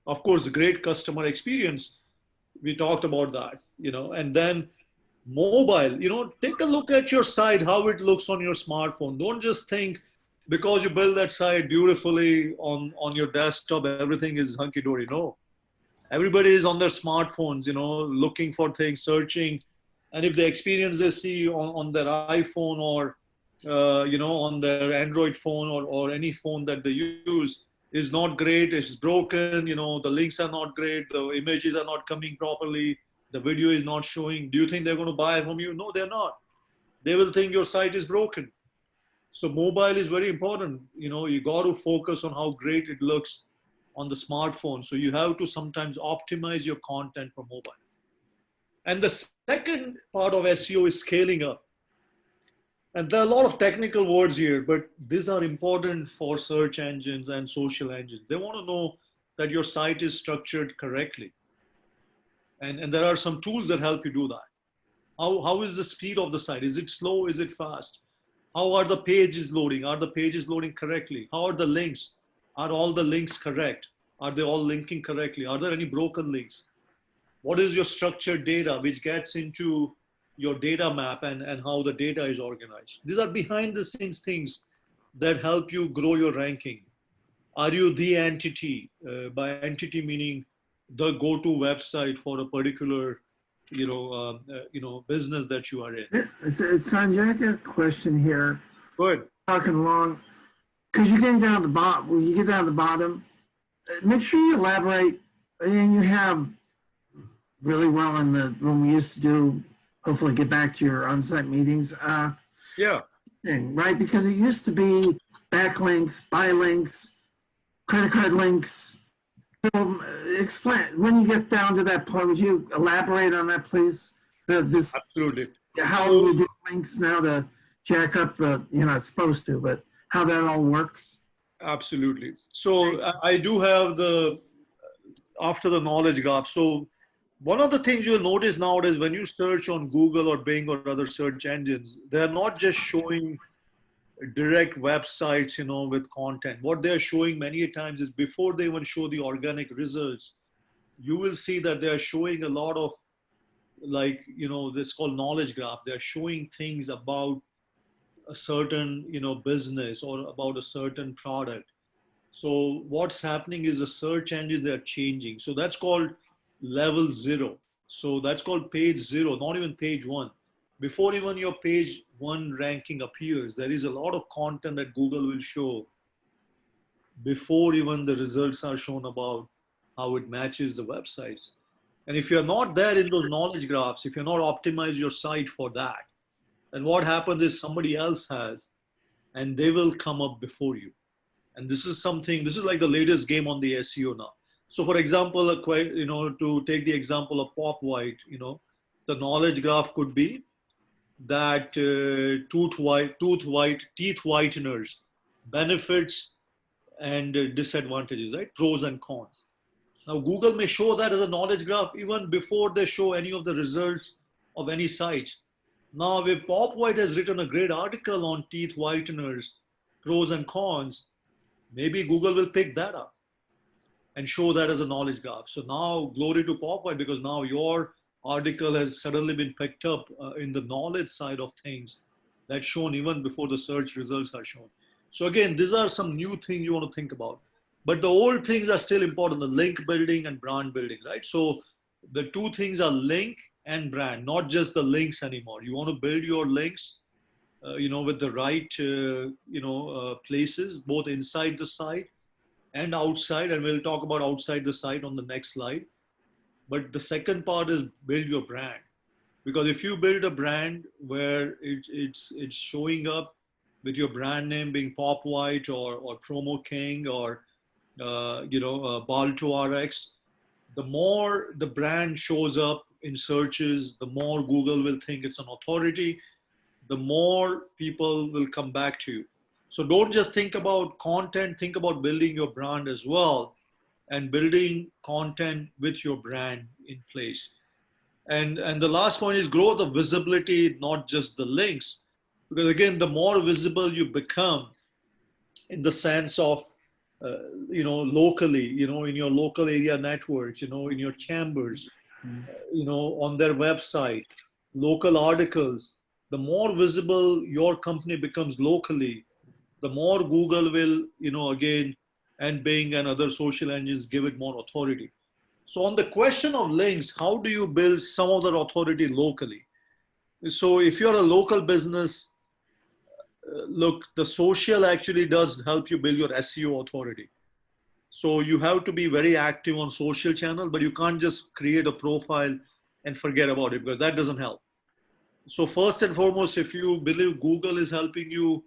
Of course, great customer experience. We talked about that, and then mobile, take a look at your site, how it looks on your smartphone. Don't just think because you build that site beautifully on your desktop, everything is hunky-dory. No, everybody is on their smartphones, looking for things, searching. And if the experience they see on their iPhone or, on their Android phone or any phone that they use, is not great, it's broken, you know, the links are not great, the images are not coming properly, the video is not showing, do you think they're going to buy from you? No, they're not. They will think your site is broken. So mobile is very important. You know, you got to focus on how great it looks on the smartphone. So you have to sometimes optimize your content for mobile. And the second part of SEO is scaling up. And there are a lot of technical words here, but these are important for search engines and social engines. They want to know that your site is structured correctly. And there are some tools that help you do that. How is the speed of the site? Is it slow? Is it fast? How are the pages loading? Are the pages loading correctly? How are the links? Are all the links correct? Are they all linking correctly? Are there any broken links? What is your structured data, which gets into your data map and how the data is organized? These are behind the scenes things that help you grow your ranking. Are you the entity? By entity meaning the go-to website for a particular business that you are in. Sanjay, I got a question here. Good. Talking along, because you're getting down to the bottom. When you get down to the bottom, make sure you elaborate, and you have really well in the when we used to do. Hopefully, get back to your on-site meetings. Yeah. Right, because it used to be backlinks, buy links, credit card links. So explain, when you get down to that point, would you elaborate on that, please? Absolutely. How do we do links now to jack up the, you're not supposed to, but how that all works? Absolutely. So I do have after the knowledge graph. So one of the things you'll notice nowadays when you search on Google or Bing or other search engines, they're not just showing direct websites, with content. What they're showing many times is before they even show the organic results, you will see that they're showing a lot of this called knowledge graph. They're showing things about a certain, business or about a certain product. So what's happening is the search engines are changing. So that's called level 0. So that's called page 0, not even page 1. Before even your page 1 ranking appears, there is a lot of content that Google will show before even the results are shown about how it matches the websites. And if you're not there in those knowledge graphs, if you're not optimized your site for that, then what happens is somebody else has, and they will come up before you. And this is like the latest game on the SEO now. So for example, to take the example of Pop White, the knowledge graph could be that teeth whiteners, benefits and disadvantages, right? Pros and cons. Now Google may show that as a knowledge graph even before they show any of the results of any site. Now if Pop White has written a great article on teeth whiteners, pros and cons, maybe Google will pick that up and show that as a knowledge graph. So now glory to Pop White, because now your article has suddenly been picked up in the knowledge side of things that's shown even before the search results are shown. So again, these are some new things you want to think about. But the old things are still important, the link building and brand building, right? So the two things are link and brand, not just the links anymore. You want to build your links, with the right, places, both inside the site and outside. And we'll talk about outside the site on the next slide. But the second part is build your brand. Because if you build a brand where it's showing up with your brand name being Pop White or Promo King or Balto RX, the more the brand shows up in searches, the more Google will think it's an authority, the more people will come back to you. So don't just think about content, think about building your brand as well, and building content with your brand in place. And the last point is grow the visibility, not just the links. Because again, the more visible you become in the sense of, locally, in your local area networks, in your chambers, on their website, local articles, the more visible your company becomes locally, the more Google will, again, and Bing and other social engines give it more authority. So on the question of links, how do you build some of that authority locally? So if you're a local business, look, the social actually does help you build your SEO authority. So you have to be very active on social channel, but you can't just create a profile and forget about it, because that doesn't help. So first and foremost, if you believe Google is helping you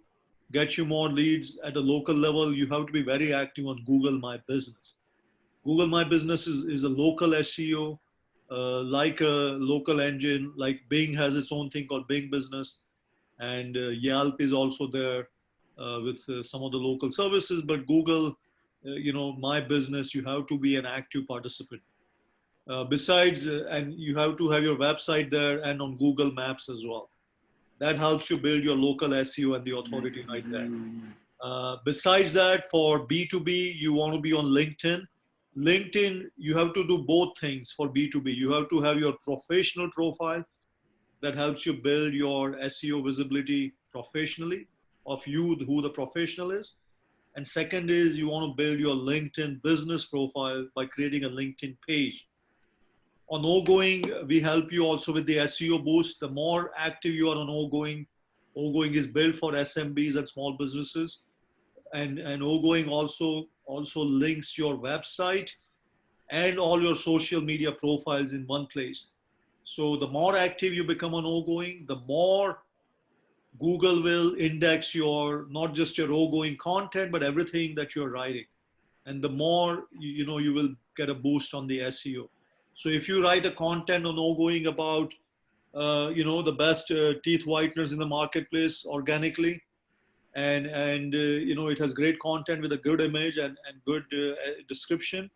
get you more leads at a local level, you have to be very active on Google My Business. Google My Business is a local SEO, like a local engine, like Bing has its own thing called Bing Business, and Yelp is also there with some of the local services. But Google, My Business, you have to be an active participant. Besides, and you have to have your website there and on Google Maps as well. That helps you build your local SEO and the authority right there. Besides that, for B2B, you want to be on LinkedIn. LinkedIn, you have to do both things for B2B. You have to have your professional profile that helps you build your SEO visibility professionally of you, who the professional is. And second is you want to build your LinkedIn business profile by creating a LinkedIn page. On oGoing, we help you also with the SEO Boost. The more active you are on oGoing, oGoing is built for SMBs and small businesses. And oGoing also links your website and all your social media profiles in one place. So the more active you become on oGoing, the more Google will index your, not just your oGoing content, but everything that you're writing. And the more, you will get a boost on the SEO. So if you write a content on oGoing about, the best teeth whiteners in the marketplace organically, and it has great content with a good image and good description,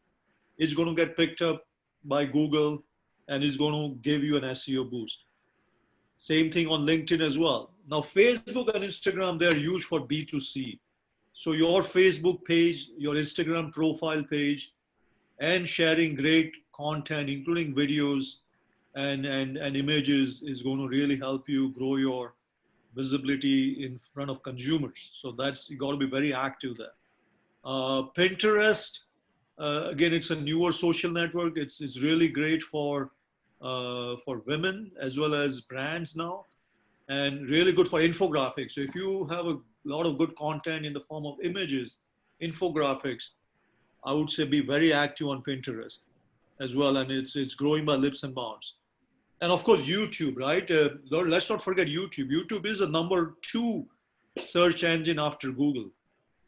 it's going to get picked up by Google and it's going to give you an SEO boost. Same thing on LinkedIn as well. Now, Facebook and Instagram, they're used for B2C. So your Facebook page, your Instagram profile page, and sharing great content, including videos and images, is going to really help you grow your visibility in front of consumers. So you got to be very active there. Pinterest, again, it's a newer social network. It's really great for women as well as brands now, and really good for infographics. So if you have a lot of good content in the form of images, infographics, I would say be very active on Pinterest as well. And it's growing by leaps and bounds. And of course, YouTube, right? Let's not forget YouTube. YouTube is the #2 search engine after Google.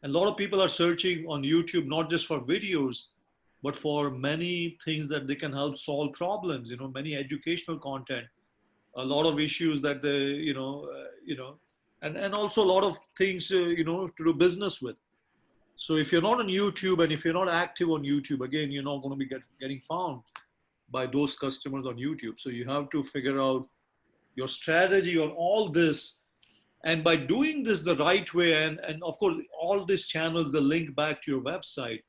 And a lot of people are searching on YouTube, not just for videos, but for many things that they can help solve problems, many educational content, a lot of issues that they, and also a lot of things, to do business with. So if you're not on YouTube and if you're not active on YouTube, again, you're not going to be getting found by those customers on YouTube. So you have to figure out your strategy on all this. And by doing this the right way, and of course, all these channels, the link back to your website,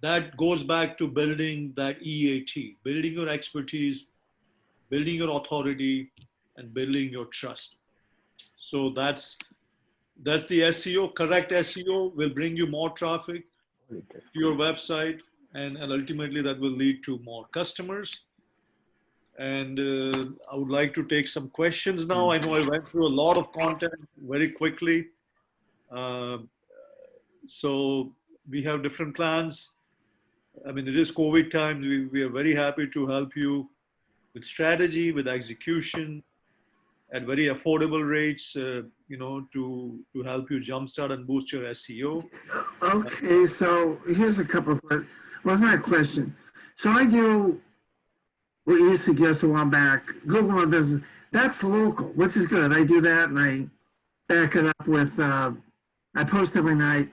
that goes back to building that EAT, building your expertise, building your authority, and building your trust. So that's the SEO. Correct SEO will bring you more traffic to your website, and ultimately that will lead to more customers. And I would like to take some questions now. I know I went through a lot of content very quickly. So we have different plans. I mean, it is COVID times. We are very happy to help you with strategy, with execution, at very affordable rates, to help you jumpstart and boost your SEO. Okay, so here's a couple of questions. Well, it's not a question. So I do what you suggested a while back, Google My Business. That's local, which is good. I do that and I back it up with, I post every night,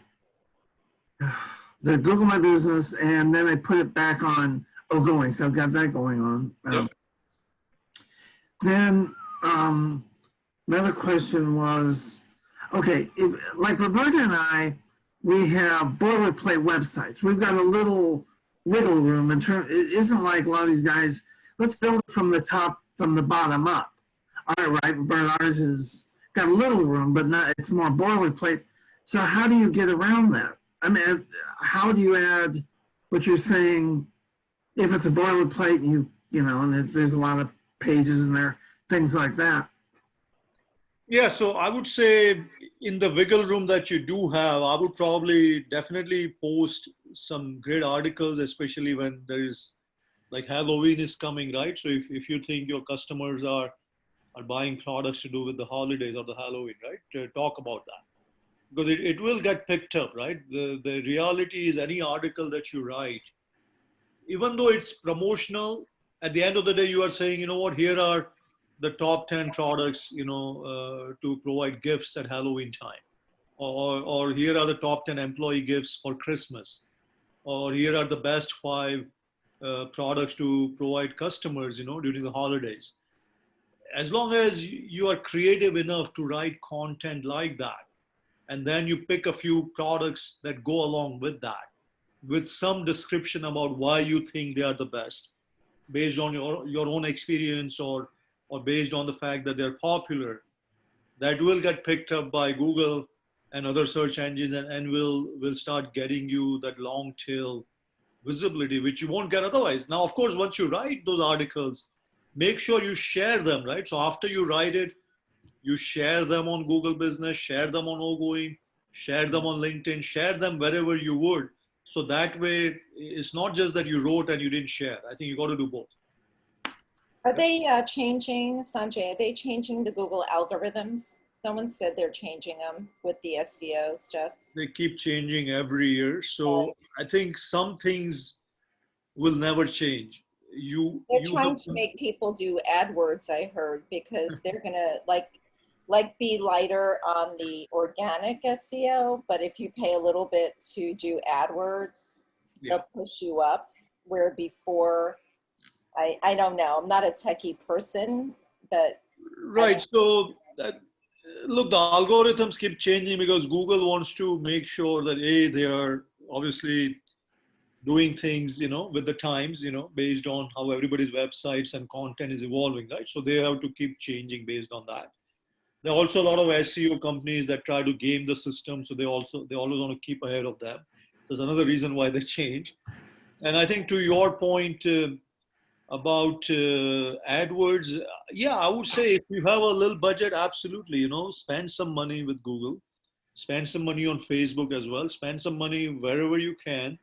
the Google My Business, and then I put it back on oGoing. So I've got that going on. Yep. Then another question was, okay, like Roberta and I, we have boilerplate websites. We've got a little wiggle room in terms. It isn't like a lot of these guys. Let's build it from the top, from the bottom up. All right, Roberta, ours is got a little room, but not. It's more boilerplate. So how do you get around that? I mean, how do you add what you're saying? If it's a boilerplate, and there's a lot of pages in there, things like that. Yeah, so I would say in the wiggle room that you do have, I would probably definitely post some great articles, especially when there is like Halloween is coming, right? So if you think your customers are buying products to do with the holidays or the Halloween, right? Talk about that. Because it will get picked up, right? The reality is any article that you write, even though it's promotional, at the end of the day, you are saying, you know what, here are the top 10 products, to provide gifts at Halloween time. Or here are the top 10 employee gifts for Christmas. Or here are the best 5 products to provide customers, during the holidays. As long as you are creative enough to write content like that, and then you pick a few products that go along with that, with some description about why you think they are the best, based on your own experience or based on the fact that they're popular, that will get picked up by Google and other search engines, and will start getting you that long tail visibility, which you won't get otherwise. Now, of course, once you write those articles, make sure you share them, right? So after you write it, you share them on Google Business, share them on oGoing, share them on LinkedIn, share them wherever you would. So that way, it's not just that you wrote and you didn't share. I think you got to do both. Are they changing, Sanjay, are they changing the Google algorithms? Someone said they're changing them with the SEO stuff. They keep changing every year. So I think some things will never change. They're trying to make people do AdWords, I heard, because they're going to like be lighter on the organic SEO, but if you pay a little bit to do AdWords, they'll push you up, where before, I don't know, I'm not a techie person, but. Right, so look, the algorithms keep changing because Google wants to make sure that they are obviously doing things, with the times, based on how everybody's websites and content is evolving, right? So they have to keep changing based on that. There are also a lot of SEO companies that try to game the system, so they always want to keep ahead of them. There's another reason why they change. And I think to your point about AdWords, yeah, I would say if you have a little budget, absolutely, spend some money with Google, spend some money on Facebook as well, spend some money wherever you can,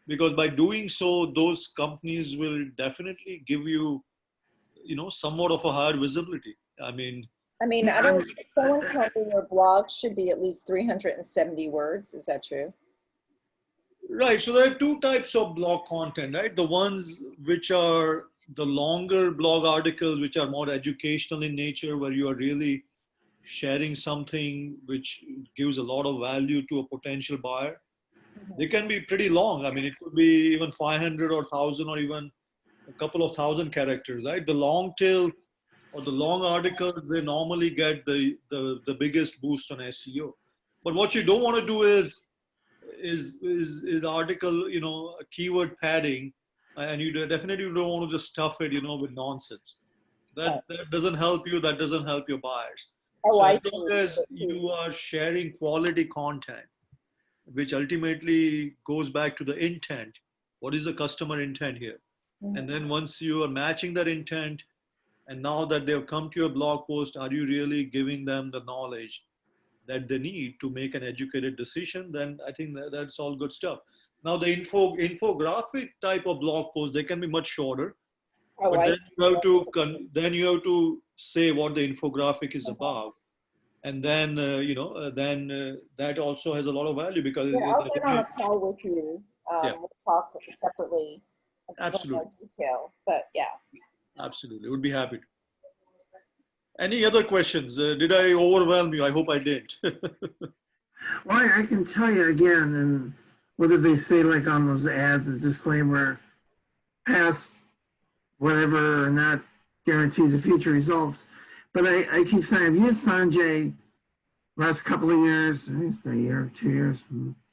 because by doing so, those companies will definitely give you, somewhat of a higher visibility. I mean, someone told me your blog should be at least 370 words. Is that true? Right. So there are 2 types of blog content, right? The ones which are the longer blog articles, which are more educational in nature, where you are really sharing something which gives a lot of value to a potential buyer. They can be pretty long. I mean, it could be even 500 or 1,000 or even a couple of 1,000 characters, right? The long tail or the long articles, they normally get the biggest boost on SEO. But what you don't want to do is article, keyword padding, and you definitely don't want to just stuff it, with nonsense. That doesn't help you. That doesn't help your buyers. So as long as you are sharing quality content, which ultimately goes back to the intent. What is the customer intent here? Mm-hmm. And then once you are matching that intent, and now that they've come to your blog post, are you really giving them the knowledge that they need to make an educated decision? Then I think that's all good stuff. Now the infographic type of blog posts, they can be much shorter, but then you have to say what the infographic is about. And then, that also has a lot of value because I'll get on a call with you. We'll talk separately. Absolutely. More detail, but yeah. Absolutely, would be happy to. Any other questions? Did I overwhelm you? I hope I didn't. Well, I can tell you again, and whether they say like on those ads, a disclaimer, past whatever or not guarantees the future results. But I keep saying, I've used Sanjay last couple of years. I think it's been a year, 2 years.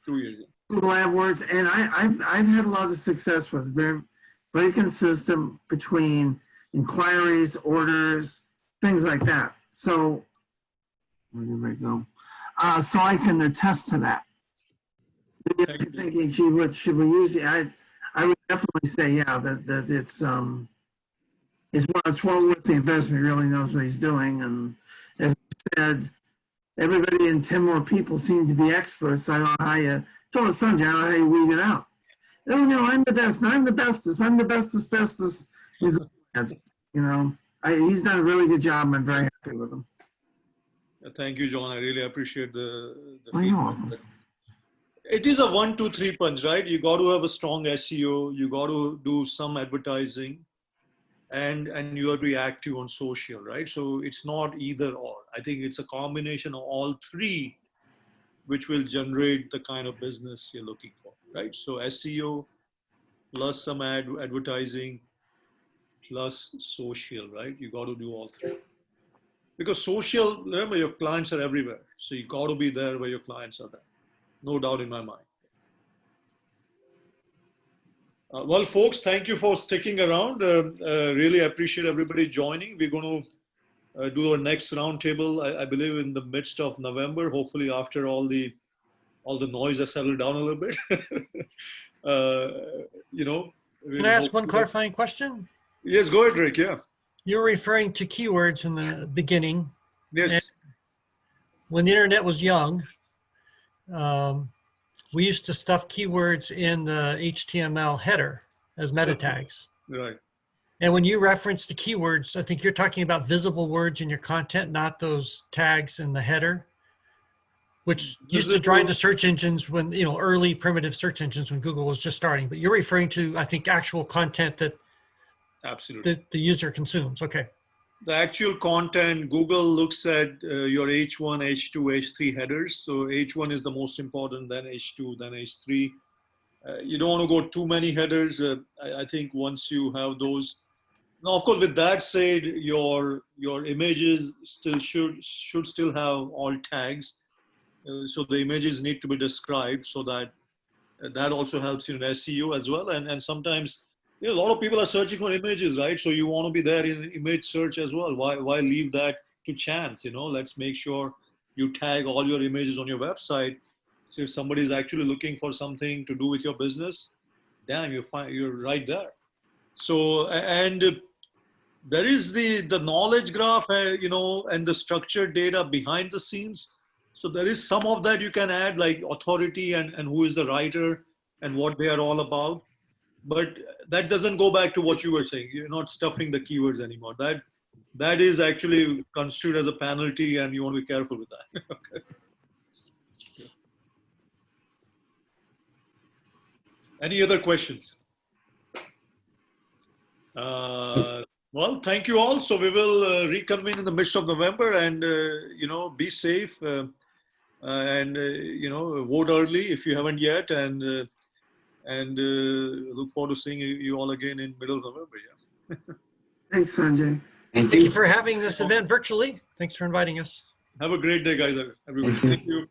2 years. Google AdWords, and I've had a lot of success with very, very consistent between inquiries, orders, things like that. So where did I go? So I can attest to that. Thinking, gee, what should we use? I would definitely say, yeah, that it's well worth the investment. He really knows what he's doing, and as I said, everybody in 10 more people seem to be experts. I don't know how you, told Sanjay, I don't know how you weed it out. Oh no, I'm the best. I'm the bestest. I'm the bestest. You know, he's done a really good job. I'm very happy with him. Thank you, John. I really appreciate the you're welcome. It is a 1, 2, 3 punch, right? You got to have a strong SEO. You got to do some advertising, and you have to be active on social, right? So it's not either or. I think it's a combination of all three, which will generate the kind of business you're looking for, right? So SEO plus some advertising plus social, right? You got to do all three. Because social, remember, your clients are everywhere. So you got to be there where your clients are there. No doubt in my mind. Well, folks, thank you for sticking around. Really appreciate everybody joining. We're going to do our next roundtable, I believe, in the midst of November. Hopefully, after all the noise has settled down a little bit. You know. Can I ask one clarifying question? Yes, go ahead, Rick. Yeah. You're referring to keywords in the beginning. Yes. And when the internet was young, we used to stuff keywords in the HTML header as meta tags. Right. And when you reference the keywords, I think you're talking about visible words in your content, not those tags in the header, which used to drive the search engines when, you know, early primitive search engines when Google was just starting. But you're referring to, I think, actual content that absolutely the user consumes. Okay. The actual content, Google looks at your H1, H2, H3 headers. So H1 is the most important, then H2, then H3. You don't want to go too many headers. I think once you have those. Now, of course, with that said, your images still should still have all tags. So the images need to be described so that that also helps you in SEO as well. And sometimes, you know, a lot of people are searching for images, right? So you want to be there in image search as well. Why leave that to chance? You know, let's make sure you tag all your images on your website. So if somebody is actually looking for something to do with your business, damn, you're right there. So, and there is the knowledge graph, you know, and the structured data behind the scenes. So there is some of that you can add, like authority and who is the writer and what they are all about. But that doesn't go back to what you were saying. You're not stuffing the keywords anymore. That is actually construed as a penalty, and you want to be careful with that. Okay. Any other questions? Well, thank you all. So we will reconvene in the midst of November, and you know, be safe, and you know, vote early if you haven't yet, and look forward to seeing you all again in middle of November. Yeah. Thanks, Sanjay. Thank you for having this event virtually. Thanks for inviting us. Have a great day, guys. Everybody. Thank you.